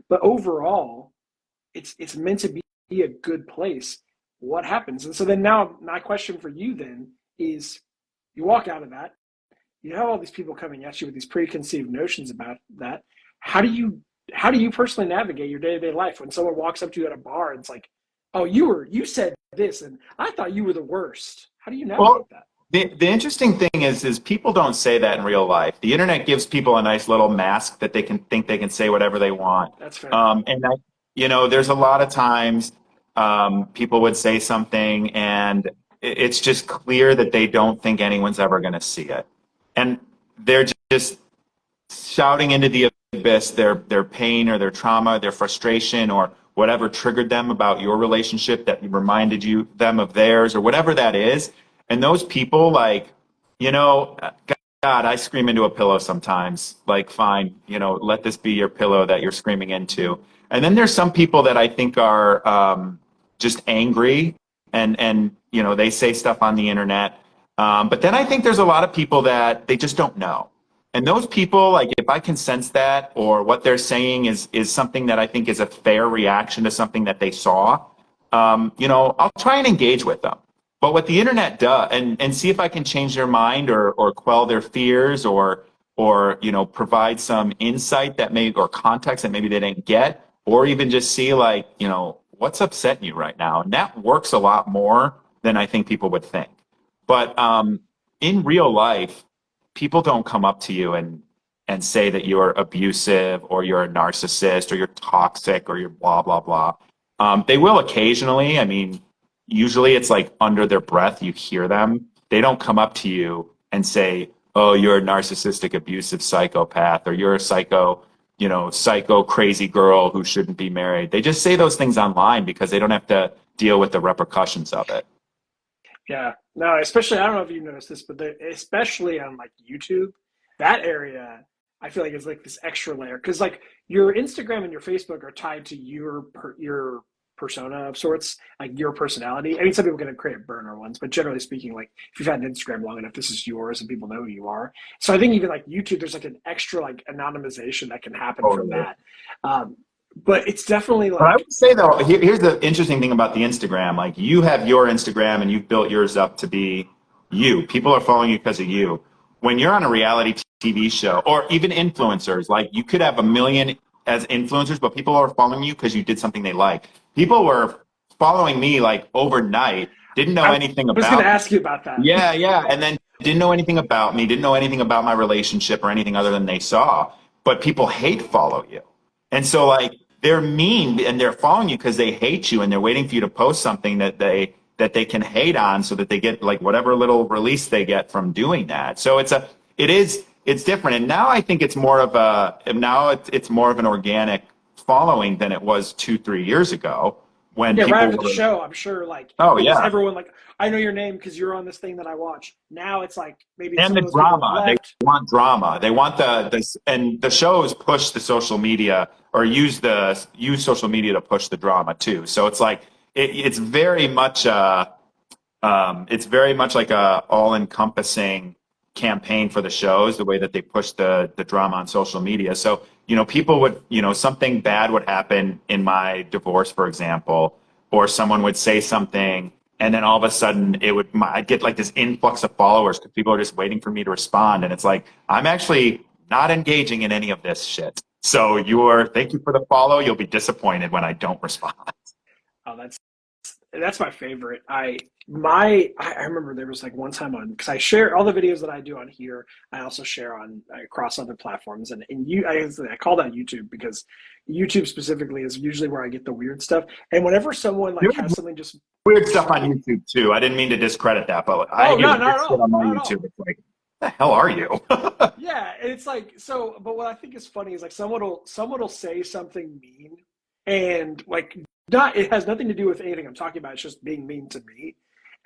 but overall, it's meant to be a good place. What happens? And so then now my question for you then is, you walk out of that, you have all these people coming at you with these preconceived notions about that. How do you personally navigate your day-to-day life when someone walks up to you at a bar and it's like, oh, you said this and I thought you were the worst? How do you navigate that? The interesting thing is people don't say that in real life. The internet gives people a nice little mask that they can think they can say whatever they want. That's fair. There's a lot of times people would say something and it's just clear that they don't think anyone's ever going to see it. And they're just shouting into the abyss their pain or their trauma, their frustration or whatever triggered them about your relationship that reminded them of theirs or whatever that is. And those people, like, God, I scream into a pillow sometimes. Like, fine, let this be your pillow that you're screaming into. And then there's some people that I think are just angry and they say stuff on the internet. But then I think there's a lot of people that they just don't know. And those people, like, if I can sense that or what they're saying is something that I think is a fair reaction to something that they saw, I'll try and engage with them. But what the internet does, and see if I can change their mind or quell their fears or provide some insight or context that maybe they didn't get, or even just see like, what's upsetting you right now. And that works a lot more than I think people would think. But in real life, people don't come up to you and say that you're abusive or you're a narcissist or you're toxic or you're blah, blah, blah. They will occasionally. I mean, usually it's like under their breath, you hear them. They don't come up to you and say, oh, you're a narcissistic, abusive psychopath, or you're a psycho crazy girl who shouldn't be married. They just say those things online because they don't have to deal with the repercussions of it. Yeah. No, especially I don't know if you noticed this, but especially on like YouTube, that area I feel like is like this extra layer because like your Instagram and your Facebook are tied to your persona of sorts, like your personality. I mean, some people can create burner ones, but generally speaking, like if you've had an Instagram long enough, this is yours and people know who you are. So I think even like YouTube, there's like an extra like anonymization that can happen from Totally. that. Um, but it's definitely But I like would say though, here's the interesting thing about the Instagram. Like you have your Instagram and you've built yours up to be you. People are following you because of you. When you're on a reality TV show or even influencers, like you could have a million as influencers, but people are following you because you did something they like. People were following me like overnight, didn't know I anything was going to about me. ask you about that. Yeah, yeah. And then didn't know anything about me, didn't know anything about my relationship or anything other than they saw. But people hate follow you. And so like they're mean and they're following you because they hate you and they're waiting for you to post something that they can hate on so that they get like whatever little release they get from doing that. So it's different. And now I think it's more of it's more of an organic following than it was 2, 3 years ago when Yeah, right people after the were, show, I'm sure like oh it was yeah. everyone like, I know your name because you're on this thing that I watch. Now it's like maybe And some the of those people have drama. They left. want drama. They want and the shows push the social media or use social media to push the drama too. So it's like it's very much like a all encompassing campaign for the shows, the way that they push the drama on social media. So, people would, something bad would happen in my divorce, for example, or someone would say something and then all of a sudden I'd get like this influx of followers because people are just waiting for me to respond. And it's like, I'm actually not engaging in any of this shit. So thank you for the follow. You'll be disappointed when I don't respond. Oh, that's my favorite. I remember there was like one time on because I share all the videos that I do on here. I also share on across other platforms, and I call that YouTube because YouTube specifically is usually where I get the weird stuff. And whenever someone like has something just Weird stuff on YouTube too. I didn't mean to discredit that, but I oh hear no, weird not at shit all, on my not at YouTube. all. It's like, the hell are you? Yeah, and it's like so. But what I think is funny is like someone will say something mean, and like not it has nothing to do with anything I'm talking about. It's just being mean to me,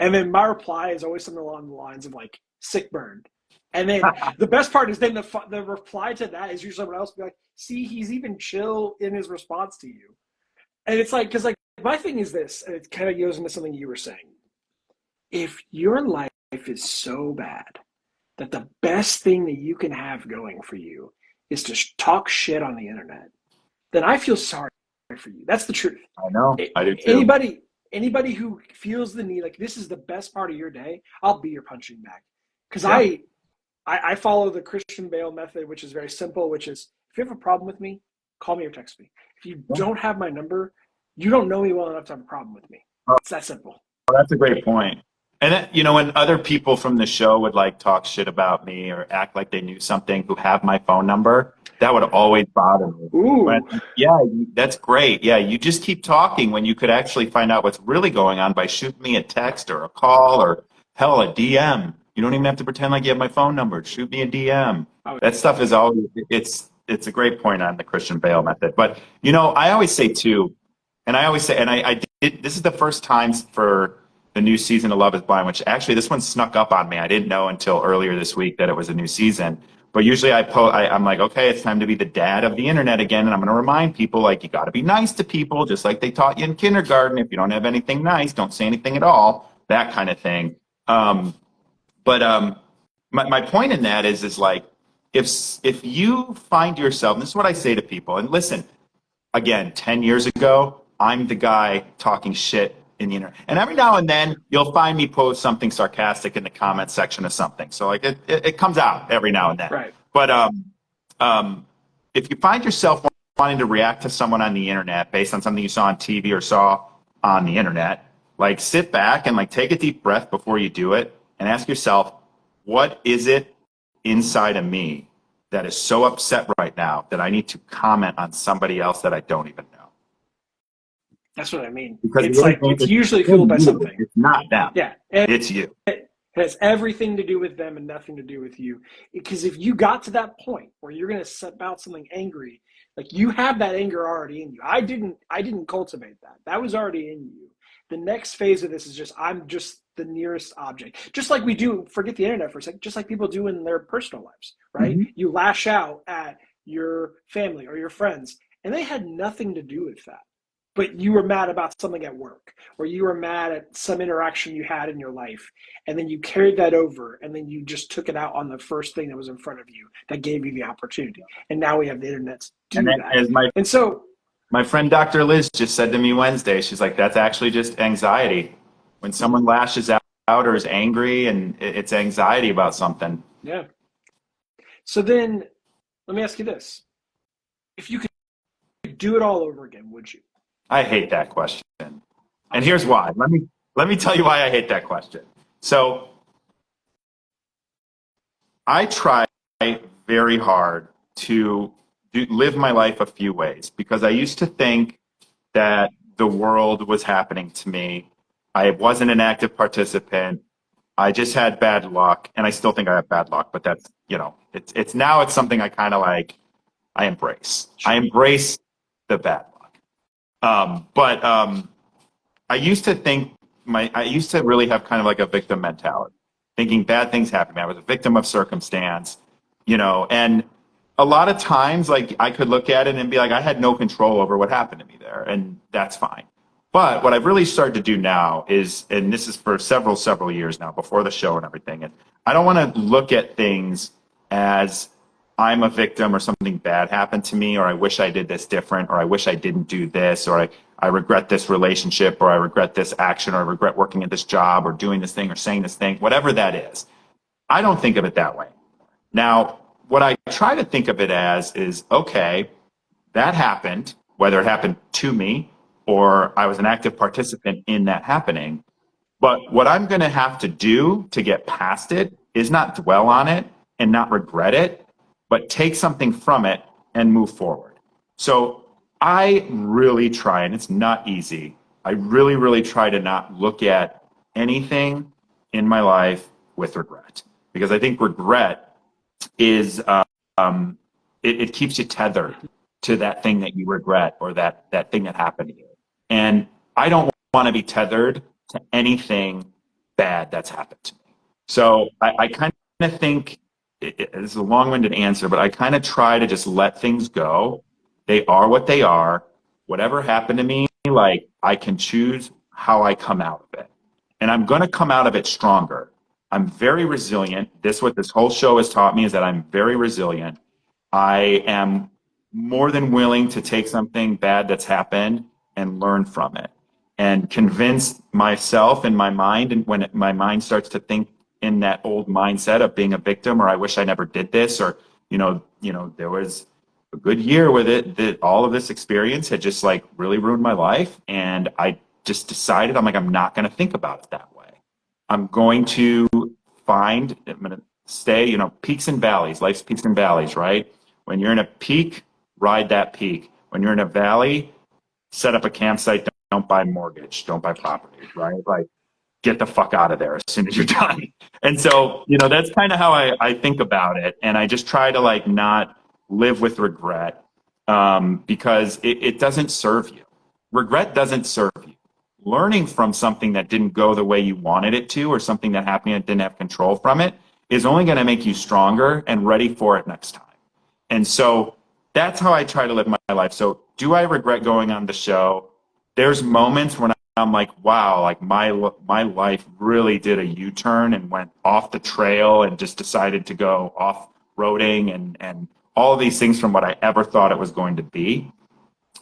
and then my reply is always something along the lines of like sick burn, and then the best part is then the reply to that is usually someone else be like, see, he's even chill in his response to you, and it's like because like my thing is this, and it kind of goes into something you were saying. If your life is so bad that the best thing that you can have going for you is to talk shit on the internet, then I feel sorry for you. That's the truth. I know. I do too. Anybody who feels the need, like this is the best part of your day, I'll be your punching bag. Because Yeah. I follow the Christian Bale method, which is very simple, which is if you have a problem with me, call me or text me. If you don't have my number, you don't know me well enough to have a problem with me. It's that simple. Oh, that's a great point. And then, when other people from the show would like talk shit about me or act like they knew something who have my phone number, that would always bother me. But Ooh. yeah, that's great. Yeah, you just keep talking when you could actually find out what's really going on by shooting me a text or a call or hell, a DM. You don't even have to pretend like you have my phone number. Shoot me a DM. Oh, That stuff is always it's a great point on the Christian Bale method. But I always say too, and I always say, and I did. This is the first time for the new season of Love Is Blind, which actually this one snuck up on me. I didn't know until earlier this week that it was a new season. But usually I'm like, okay, it's time to be the dad of the internet again, and I'm going to remind people like you got to be nice to people, just like they taught you in kindergarten. If you don't have anything nice, don't say anything at all. That kind of thing. But my point in that is like if you find yourself, and this is what I say to people, and listen, again, 10 years ago, I'm the guy talking shit in the internet. And every now and then, you'll find me post something sarcastic in the comment section of something. So like it comes out every now and then. right. But if you find yourself wanting to react to someone on the internet based on something you saw on TV or saw on the internet, like sit back and like take a deep breath before you do it and ask yourself, what is it inside of me that is so upset right now that I need to comment on somebody else that I don't even know? That's what I mean. Because It's like it's usually fueled by something. it's not them. Yeah. And It's you. it has everything to do with them and nothing to do with you. Because if you got to that point where you're going to set out something angry, like you have that anger already in you. I didn't cultivate that. That was already in you. The next phase of this is just, I'm just the nearest object. Just like we do, forget the internet for a second, just like people do in their personal lives, right? Mm-hmm. You lash out at your family or your friends, and they had nothing to do with that. But you were mad about something at work, or you were mad at some interaction you had in your life, and then you carried that over, and then you just took it out on the first thing that was in front of you that gave you the opportunity. And now we have the internet to And do then, that. as my And so, my friend Dr. Liz just said to me Wednesday, she's like, that's actually just anxiety. When someone lashes out or is angry, and it's anxiety about something. yeah. So then let me ask you this. If you could do it all over again, would you? I hate that question. And here's why. Let me tell you why I hate that question. So I try very hard to live my life a few ways, because I used to think that the world was happening to me. I wasn't an active participant. I just had bad luck, and I still think I have bad luck, but that's, it's now it's something I kind of like, I embrace. I embrace the bad luck. But I used to really have kind of like a victim mentality, thinking bad things happen to me. I was a victim of circumstance, and a lot of times, like, I could look at it and be like, I had no control over what happened to me there, and that's fine. But what I've really started to do now is, and this is for several years now, before the show and everything, and I don't want to look at things as I'm a victim or something bad happened to me, or I wish I did this different, or I wish I didn't do this, or I regret this relationship, or I regret this action, or I regret working at this job, or doing this thing, or saying this thing, whatever that is. I don't think of it that way. Now, what I try to think of it as is, okay, that happened, whether it happened to me or I was an active participant in that happening. But what I'm going to have to do to get past it is not dwell on it and not regret it, but take something from it and move forward. So I really try, and it's not easy. I really, really try to not look at anything in my life with regret, because I think regret is it keeps you tethered to that thing that you regret, or that thing that happened to you. And I don't want to be tethered to anything bad that's happened to me. So I kind of think it's a long-winded answer, but I kind of try to just let things go. They are what they are. Whatever happened to me, like, I can choose how I come out of it. And I'm going to come out of it stronger. I'm very resilient. What this whole show has taught me is that I'm very resilient. I am more than willing to take something bad that's happened and learn from it, and convince myself in my mind. And when my mind starts to think in that old mindset of being a victim, or I wish I never did this, or, there was a good year with it, that all of this experience had just like really ruined my life. And I just decided, I'm like, I'm not going to think about it that way. I'm going to I'm going to stay, peaks and valleys, life's peaks and valleys, right? When you're in a peak, ride that peak. When you're in a valley, set up a campsite. Don't buy mortgage. Don't buy property, right? Like, get the fuck out of there as soon as you're done. And so, that's kind of how I think about it. And I just try to, like, not live with regret, because it doesn't serve you. Regret doesn't serve you. Learning from something that didn't go the way you wanted it to, or something that happened and didn't have control from it, is only going to make you stronger and ready for it next time. And so that's how I try to live my life. So do I regret going on the show? There's moments when I'm like, wow, like my life really did a U-turn and went off the trail and just decided to go off-roading and all of these things from what I ever thought it was going to be.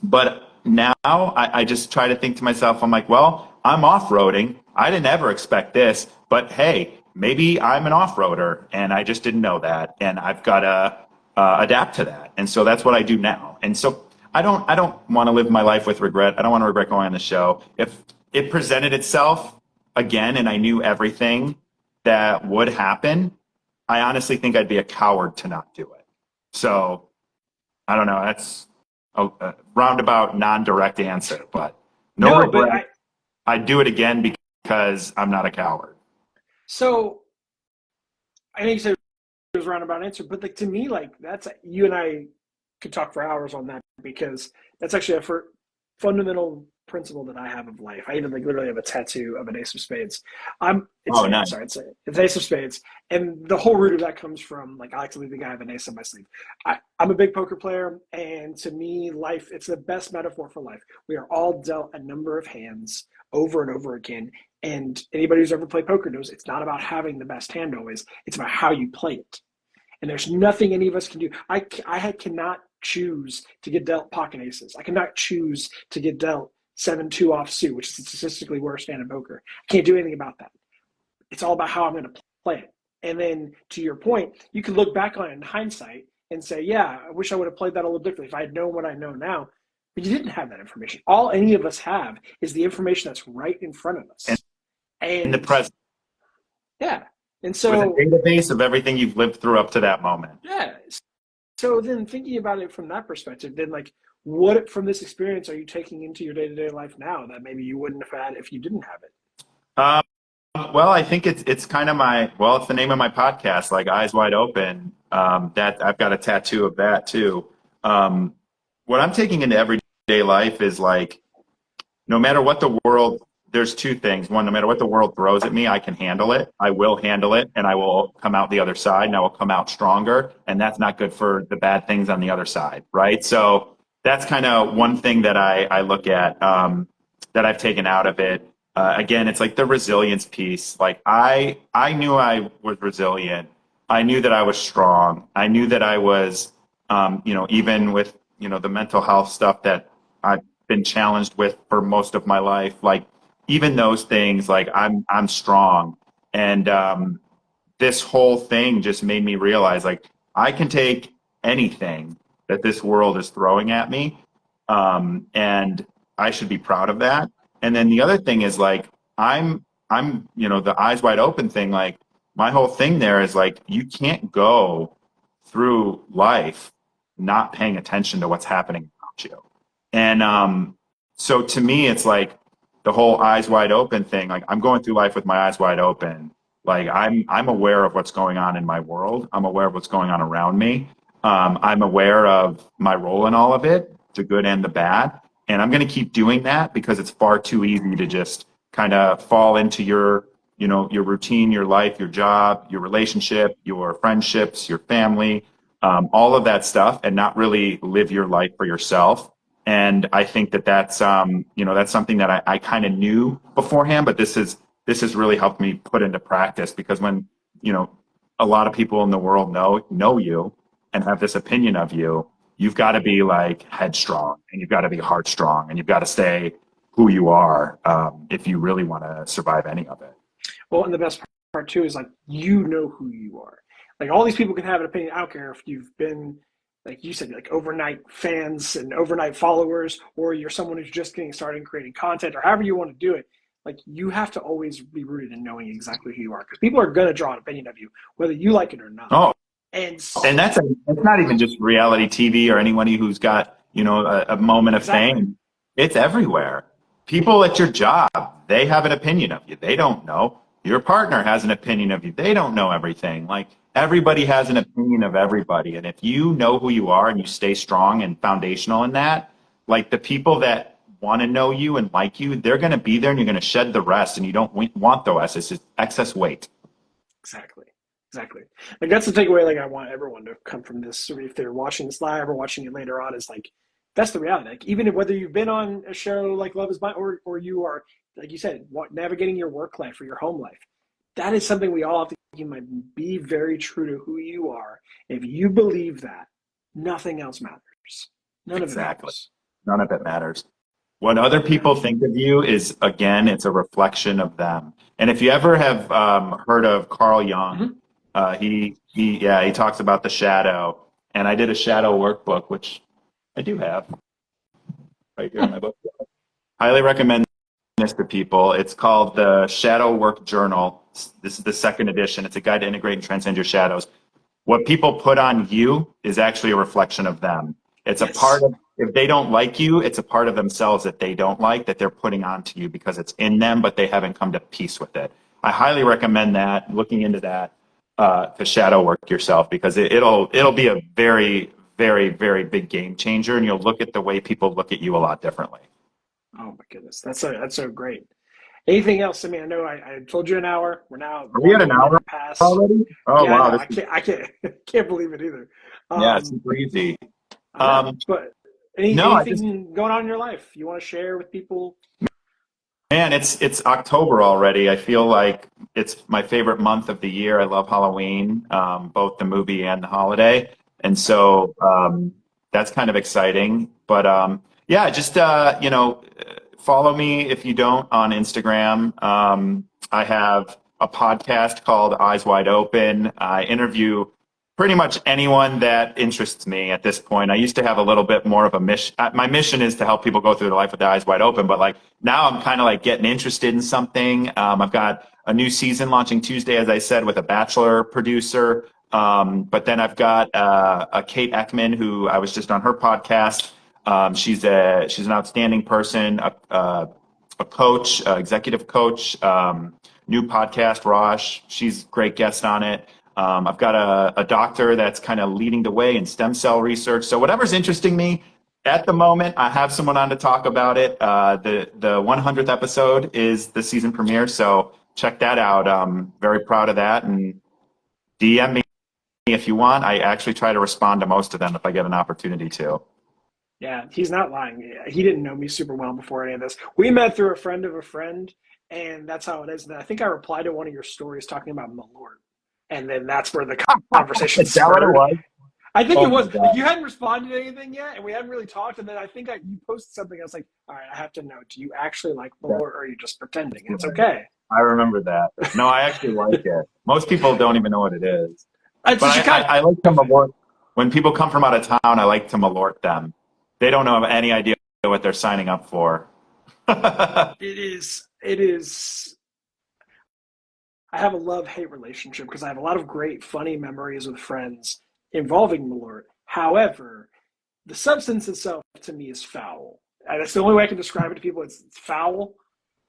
But now I just try to think to myself, I'm like, well, I'm off-roading. I didn't ever expect this, but hey, maybe I'm an off-roader and I just didn't know that. And I've got to adapt to that. And so that's what I do now. And so I don't want to live my life with regret. I don't want to regret going on the show. If it presented itself again and I knew everything that would happen, I honestly think I'd be a coward to not do it. So I don't know. That's a roundabout, non-direct answer, but no regret. I'd do it again because I'm not a coward. So I know you said it was a roundabout answer, but like, to me, like, that's, you and I could talk for hours on that, because that's actually a fundamental principle that I have of life. I even like literally have a tattoo of an ace of spades. Oh, nice. It's ace of spades, and the whole root of that comes from like I like to leave the guy with an ace on my sleeve. I'm a big poker player, and to me, life it's the best metaphor for life. We are all dealt a number of hands over and over again, and anybody who's ever played poker knows it's not about having the best hand always. It's about how you play it. And there's nothing any of us can do. I cannot choose to get dealt pocket aces. I cannot choose to get dealt 7-2 offsuit, which is the statistically worst hand in poker. I can't do anything about that. It's all about how I'm going to play it. And then to your point, you can look back on it in hindsight and say, yeah, I wish I would have played that a little differently if I had known what I know now. But you didn't have that information. All any of us have is the information that's right in front of us. And in the present. Yeah. And so with a database of everything you've lived through up to that moment. Yeah. So then thinking about it from that perspective, then like what from this experience are you taking into your day-to-day life now that maybe you wouldn't have had if you didn't have it? Well, I think it's kind of it's the name of my podcast, like Eyes Wide Open. That I've got a tattoo of that too. What I'm taking into everyday life is like, no matter what the world, there's two things. One, no matter what the world throws at me, I can handle it. I will handle it, and I will come out the other side, and I will come out stronger. And that's not good for the bad things on the other side, right? So that's kind of one thing that I look at that I've taken out of it. Again, it's like the resilience piece. Like I knew I was resilient. I knew that I was strong. I knew that I was, even with, the mental health stuff that I've been challenged with for most of my life, like even those things, like I'm strong. And this whole thing just made me realize like I can take anything that this world is throwing at me. And I should be proud of that. And then the other thing is like, I'm, the eyes wide open thing, like my whole thing there is like, you can't go through life not paying attention to what's happening around you. And so to me, it's like the whole eyes wide open thing. Like I'm going through life with my eyes wide open. Like I'm aware of what's going on in my world. I'm aware of what's going on around me. I'm aware of my role in all of it, the good and the bad. And I'm going to keep doing that because it's far too easy to just kind of fall into your routine, your life, your job, your relationship, your friendships, your family, all of that stuff, and not really live your life for yourself. And I think that's something that I kind of knew beforehand, but this has really helped me put into practice because when, a lot of people in the world know you and have this opinion of you, you've got to be like headstrong and you've got to be heartstrong and you've got to stay who you are if you really want to survive any of it. Well, and the best part too is like, who you are. Like all these people can have an opinion. I don't care if you've been, like you said, like overnight fans and overnight followers, or you're someone who's just getting started and creating content or however you want to do it. Like you have to always be rooted in knowing exactly who you are because people are going to draw an opinion of you, whether you like it or not. Oh, and it's not even just reality TV or anybody who's got, a moment of fame. It's everywhere. People at your job, they have an opinion of you. They don't know. Your partner has an opinion of you. They don't know everything. Like everybody has an opinion of everybody. And if you know who you are and you stay strong and foundational in that, like the people that want to know you and like you, they're going to be there and you're going to shed the rest. And you don't want the excess weight. Exactly. Like that's the takeaway. Like I want everyone to come from this. If they're watching this live or watching it later on, is like that's the reality. Like even whether you've been on a show like Love Is Blind or you are, like you said, navigating your work life or your home life, that is something we all have to keep in mind. Be very true to who you are. If you believe that, nothing else matters. None of it matters. None of it matters. What other people think of you is, again, it's a reflection of them. And if you ever have heard of Carl Jung, he talks about the shadow. And I did a shadow workbook, which I do have right here in my book. Highly recommend this to people. It's called the Shadow Work Journal. This is the second edition. It's a guide to integrate and transcend your shadows. What people put on you is actually a reflection of them. It's a part of, if they don't like you, it's a part of themselves that they don't like, that they're putting onto you because it's in them, but they haven't come to peace with it. I highly recommend that, looking into that, to shadow work yourself, because it'll be a very, very, very big game changer, and you'll look at the way people look at you a lot differently. Oh my goodness, that's so great. Anything else? I mean, I know I told you an hour. We're now Are we at an one hour minute past. already? Oh Yeah, I wow, know. this I is can't can't believe it either. yeah, it's Um, super easy. I know. Um, But no, I just anything going on in your life you want to share with people? man, it's October already. I feel like it's my favorite month of the year. I love Halloween, both the movie and the holiday, and so that's kind of exciting. But yeah, just follow me if you don't on Instagram. I have a podcast called Eyes Wide Open. I interview pretty much anyone that interests me at this point. I used to have a little bit more of a mission. My mission is to help people go through their life with their eyes wide open, but like now I'm kind of like getting interested in something. I've got a new season launching Tuesday, as I said, with a Bachelor producer. But then I've got a Kate Eckman, who I was just on her podcast. She's an outstanding person, a coach, executive coach. New podcast, Raj. She's a great guest on it. I've got a doctor that's kind of leading the way in stem cell research. So whatever's interesting me at the moment, I have someone on to talk about it. The 100th episode is the season premiere, so check that out. I'm very proud of that, and DM me if you want. I actually try to respond to most of them if I get an opportunity to. Yeah, he's not lying. He didn't know me super well before any of this. We met through a friend of a friend, and that's how it is. And I think I replied to one of your stories talking about Malort, and then that's where the conversation Is that what it spurred. was? I think Oh it my was god! you hadn't responded to anything yet, and we hadn't really talked. And then I think you posted something. I was like, all right, I have to know. Do you actually like Malort, or are you just pretending? And it's okay. I remember that. No, I actually like it. Most people don't even know what it is. It's a But Chicago I like to thing. malort. When people come from out of town, I like to malort them. They don't have any idea what they're signing up for. It is. It is. I have a love-hate relationship because I have a lot of great, funny memories with friends involving Malort. However, the substance itself to me is foul. And that's the only way I can describe it to people. It's foul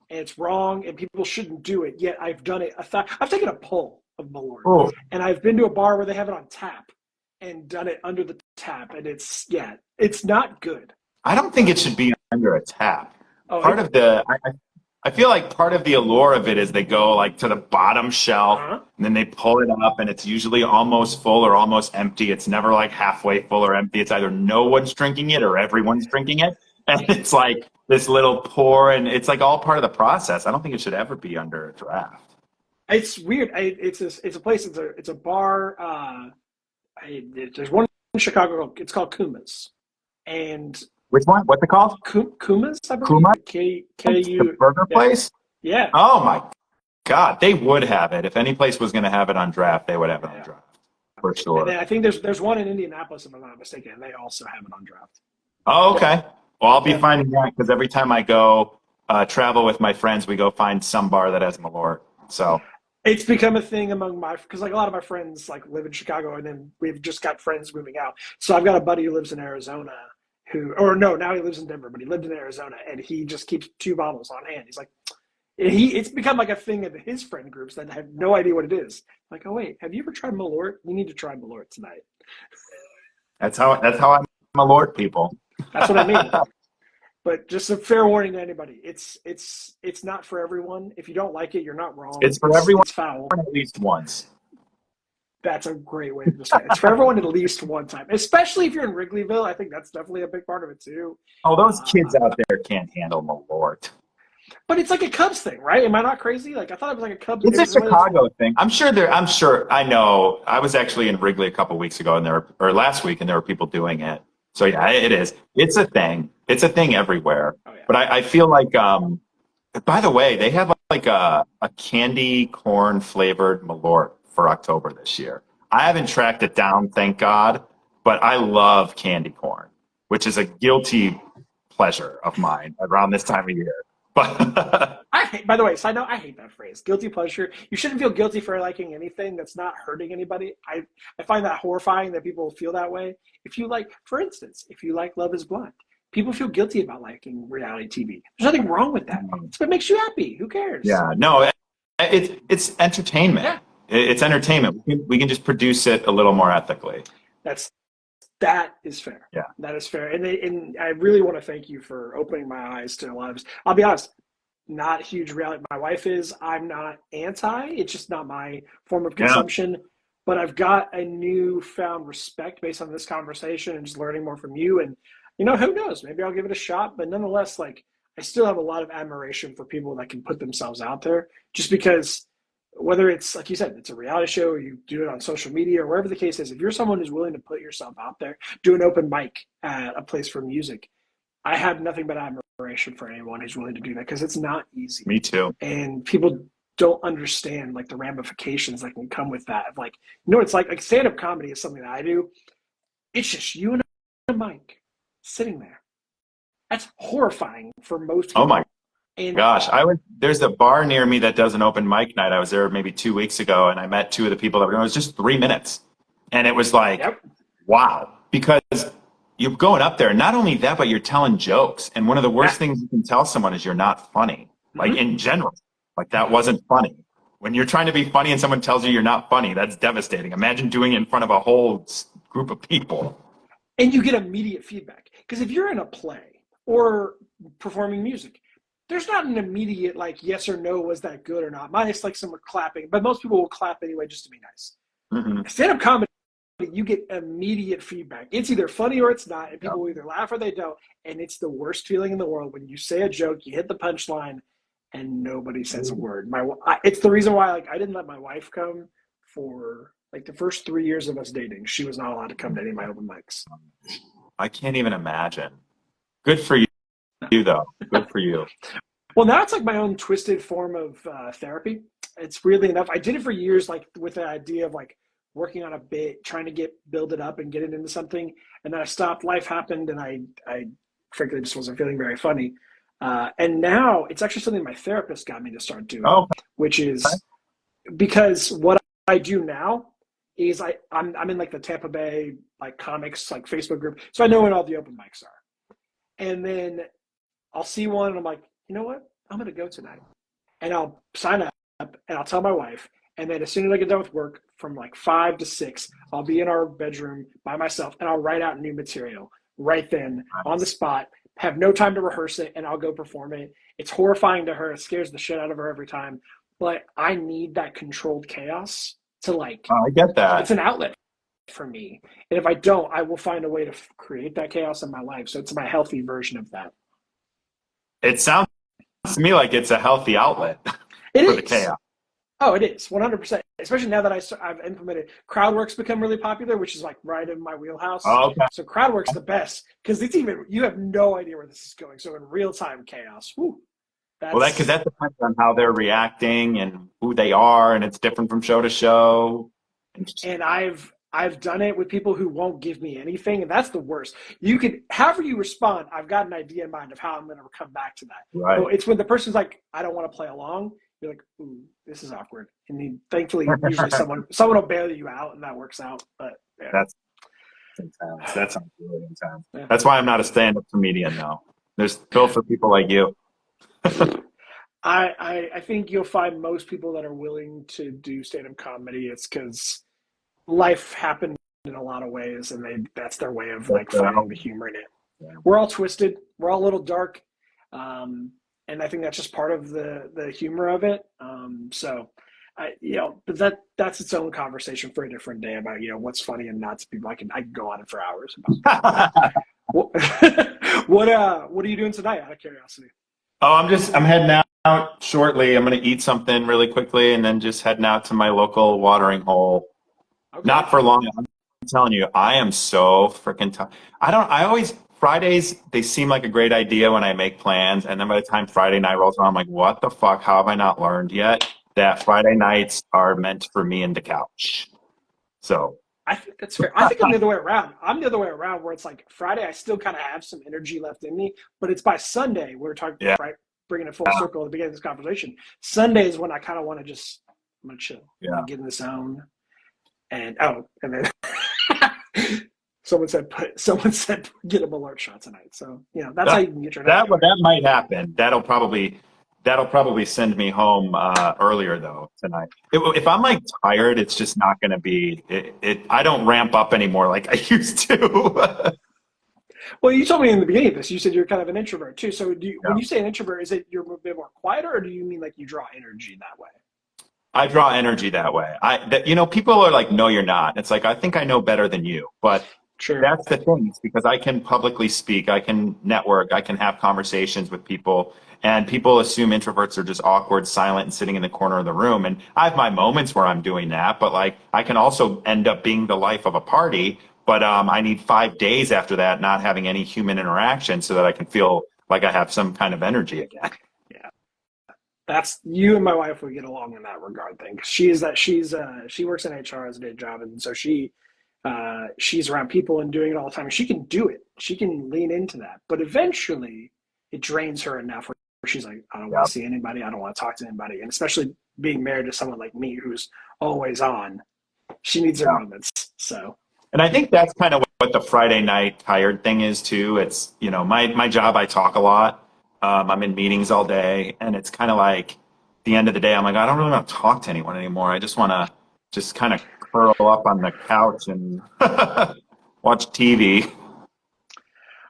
and it's wrong, and people shouldn't do it. Yet I've done it. I've taken a pull of Malort, Oh, and I've been to a bar where they have it on tap and done it under the tap, and it's not good. I don't think it should be under a tap. Oh, Part of I feel like part of the allure of it is they go like to the bottom shelf uh-huh. and then they pull it up and it's usually almost full or almost empty. It's never like halfway full or empty. It's either no one's drinking it or everyone's drinking it. And it's like this little pour and it's like all part of the process. I don't think it should ever be under a draft. It's weird. It's a place. It's a bar. There's one in Chicago. It's called Kuma's, and Which one? What's it called? Kuma's, I believe. Kuma? K The U. burger Yeah, place? yeah, Oh my God. They would have it. If any place was going to have it on draft, they would have it on yeah. draft for And sure. then I think there's one in Indianapolis, if I'm not mistaken, and they also have it on draft. Oh, okay. Well, I'll be Yeah, finding that because every time I go travel with my friends, we go find some bar that has Malort. So, it's become a thing among my because like a lot of my friends like live in Chicago, and then we've just got friends moving out. So I've got a buddy who lives in Arizona. Who, or no, now he lives in Denver, but he lived in Arizona, and he just keeps two bottles on hand. He's like, it's become like a thing in his friend groups that have no idea what it is. Like, oh wait, have you ever tried Malort? You need to try Malort tonight. that's how I'm Malort people. That's what I mean. But just a fair warning to anybody: it's not for everyone. If you don't like it, you're not wrong. It's for everyone It's foul. at least once. That's a great way to describe it. It's for everyone at least one time, especially if you're in Wrigleyville. I think that's definitely a big part of it too. Oh, those Uh, kids out there can't handle Malort. but it's like a Cubs thing, right? Am I not crazy? Like I thought it was like a Cubs. It's It a was one of those. Chicago thing. I'm sure. I know. I was actually in Wrigley a couple weeks ago, and or last week, and there were people doing it. So yeah, it is. It's a thing. It's a thing everywhere. Oh yeah. But I feel like, by the way, they have like a candy corn flavored Malort for October this year. I haven't tracked it down, thank God, but I love candy corn, which is a guilty pleasure of mine around this time of year. But I hate, by the way, side note, I hate that phrase. Guilty pleasure. You shouldn't feel guilty for liking anything that's not hurting anybody. I find that horrifying that people feel that way. If you like, for instance, if you like Love is Blind, people feel guilty about liking reality TV. There's nothing wrong with that. It's what makes you happy. Who cares? yeah, no, it's entertainment. Yeah. It's entertainment. We can just produce it a little more ethically. That's That is fair. Yeah. That is fair. And I really want to thank you for opening my eyes to a lot of this. I'll be honest, not huge reality. My wife is. I'm not anti. It's just not my form of Yeah. consumption. But I've got a newfound respect based on this conversation and just learning more from you. And, who knows? Maybe I'll give it a shot. But nonetheless, like, I still have a lot of admiration for people that can put themselves out there just because whether it's, like you said, it's a reality show or you do it on social media or wherever the case is, if you're someone who's willing to put yourself out there, do an open mic at a place for music, I have nothing but admiration for anyone who's willing to do that because it's not easy. Me too. And people don't understand like the ramifications that can come with that. Like, it's like stand-up comedy is something that I do. It's just you and a mic sitting there. That's horrifying for most people. Oh my gosh. There's a bar near me that does an open mic night. I was there maybe 2 weeks ago and I met two of the people that were doing it. It was just 3 minutes. And it was like, wow, because you're going up there. Not only that, but you're telling jokes. And one of the worst things you can tell someone is you're not funny. Like in general, like that wasn't funny. When you're trying to be funny and someone tells you you're not funny, that's devastating. Imagine doing it in front of a whole group of people. And you get immediate feedback. Because if you're in a play or performing music, there's not an immediate like yes or no, was that good or not? Minus like some clapping, but most people will clap anyway just to be nice. Mm-hmm. Stand-up comedy, you get immediate feedback. It's either funny or it's not, and people will either laugh or they don't. And it's the worst feeling in the world when you say a joke, you hit the punchline, and nobody says a word. It's the reason why like I didn't let my wife come for like the first 3 years of us dating. She was not allowed to come to any of my open mics. I can't even imagine. Good for you though. Good for you. Well, now it's like my own twisted form of therapy. It's weirdly enough, I did it for years, like with the idea of like working on a bit, trying to build it up and get it into something. And then I stopped, life happened, and I frankly just wasn't feeling very funny. And now it's actually something my therapist got me to start doing, which is because what I do now is I'm in like the Tampa Bay like comics like Facebook group, so I know when all the open mics are, and then I'll see one and I'm like, you know what, I'm gonna go tonight, and I'll sign up and I'll tell my wife, and then as soon as I get done with work from like 5 to 6, I'll be in our bedroom by myself and I'll write out new material right then on the spot. Have no time to rehearse it, and I'll go perform it. It's horrifying to her. It scares the shit out of her every time. But I need that controlled chaos to like. I get that. It's an outlet for me, and if I don't, I will find a way to create that chaos in my life. So it's my healthy version of that. It sounds to me like it's a healthy outlet for the chaos. Oh, it is 100%. Especially now that I've implemented Crowdwork's become really popular, which is like right in my wheelhouse. Oh, okay. So Crowdwork's the best because you have no idea where this is going. So in real time chaos. Because that depends on how they're reacting and who they are, and it's different from show to show. And I've done it with people who won't give me anything, and that's the worst. You could, however you respond, I've got an idea in mind of how I'm going to come back to that. Right. So it's when the person's like, I don't want to play along. You're like, ooh, this is awkward. And then, thankfully, usually someone will bail you out, and that works out. But yeah. That's intense. That sounds really intense. Yeah. That's why I'm not a stand-up comedian now. There's built for people like you. I think you'll find most people that are willing to do stand-up comedy, it's because life happened in a lot of ways, and that's their way of like finding the humor in it. Yeah. We're all twisted. We're all a little dark. And I think that's just part of the humor of it. But that's its own conversation for a different day about, what's funny and not to people. I can go on it for hours about that. What are you doing tonight, out of curiosity? Oh, I'm heading out shortly. I'm going to eat something really quickly and then just heading out to my local watering hole. Okay. Not for long. I'm telling you, I am so freaking tired. Fridays, they seem like a great idea when I make plans. And then by the time Friday night rolls around, I'm like, what the fuck? How have I not learned yet that Friday nights are meant for me and the couch? So I think that's fair. I think I'm the other way around. I'm the other way around where it's like Friday, I still kind of have some energy left in me, but it's by Sunday, we're talking, right? Bringing it full circle at the beginning of this conversation. Sunday is when I kind of want to I'm going to chill. Yeah. Get in the zone. And then someone said get him alert shot tonight. So, that's how you can get your that might happen. That'll probably That'll probably send me home earlier though tonight. If I'm like tired, it's just not going to be I don't ramp up anymore like I used to. Well, you told me in the beginning of this, you said you're kind of an introvert too. So Yeah. when you say an introvert, is it you're a bit more quieter, or do you mean like you draw energy that way? I draw energy that way. People are like, no, you're not. It's like, I think I know better than you. But Sure. that's the thing. It's because I can publicly speak, I can network, I can have conversations with people. And people assume introverts are just awkward, silent, and sitting in the corner of the room. And I have my moments where I'm doing that, but like I can also end up being the life of a party. But I need 5 days after that not having any human interaction so that I can feel like I have some kind of energy again. Yeah. That's you and my wife would get along in that regard thing. She works in HR as a day job, and so she's around people and doing it all the time. And she can do it. She can lean into that. But eventually it drains her enough where she's like, I don't want Yeah. to see anybody, I don't want to talk to anybody. And especially being married to someone like me who's always on, she needs her Yeah. moments. So And I think that's kind of what the Friday night tired thing is too. It's, my job, I talk a lot. I'm in meetings all day, and it's kind of like the end of the day, I'm like, I don't really want to talk to anyone anymore. I just want to just kind of curl up on the couch and watch TV.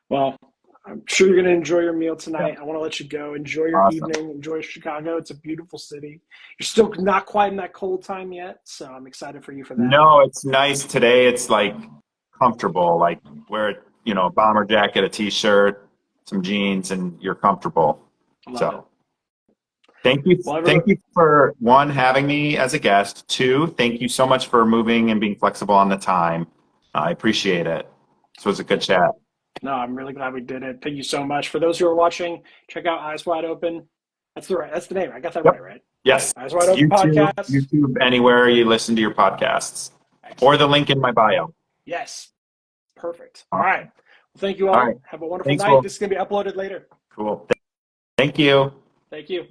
well, I'm sure you're going to enjoy your meal Yeah, tonight. I want to let you go. Enjoy your awesome. evening. Enjoy Chicago. It's a beautiful city. You're still not quite in that cold time yet, so I'm excited for you for that. No, it's nice today. It's like comfortable, like wear, a bomber jacket, a t-shirt, some jeans, and you're comfortable. I love it. So. Thank you. Well, Thank everybody, you for one, having me as a guest. Two, thank you so much for moving and being flexible on the time. I appreciate it. This was a good chat. no, I'm really glad we did it. Thank you so much. For those who are watching, check out Eyes Wide Open. That's the name. I got that Yep. right? Yes. Eyes Wide Open YouTube, podcast. YouTube, anywhere you listen to your podcasts, or Excellent. the link in my bio. Yes. Perfect. All right. Well, thank you All right. all. Have a wonderful Thanks, night. Will. This is going to be uploaded later. Cool. Thank you. Thank you.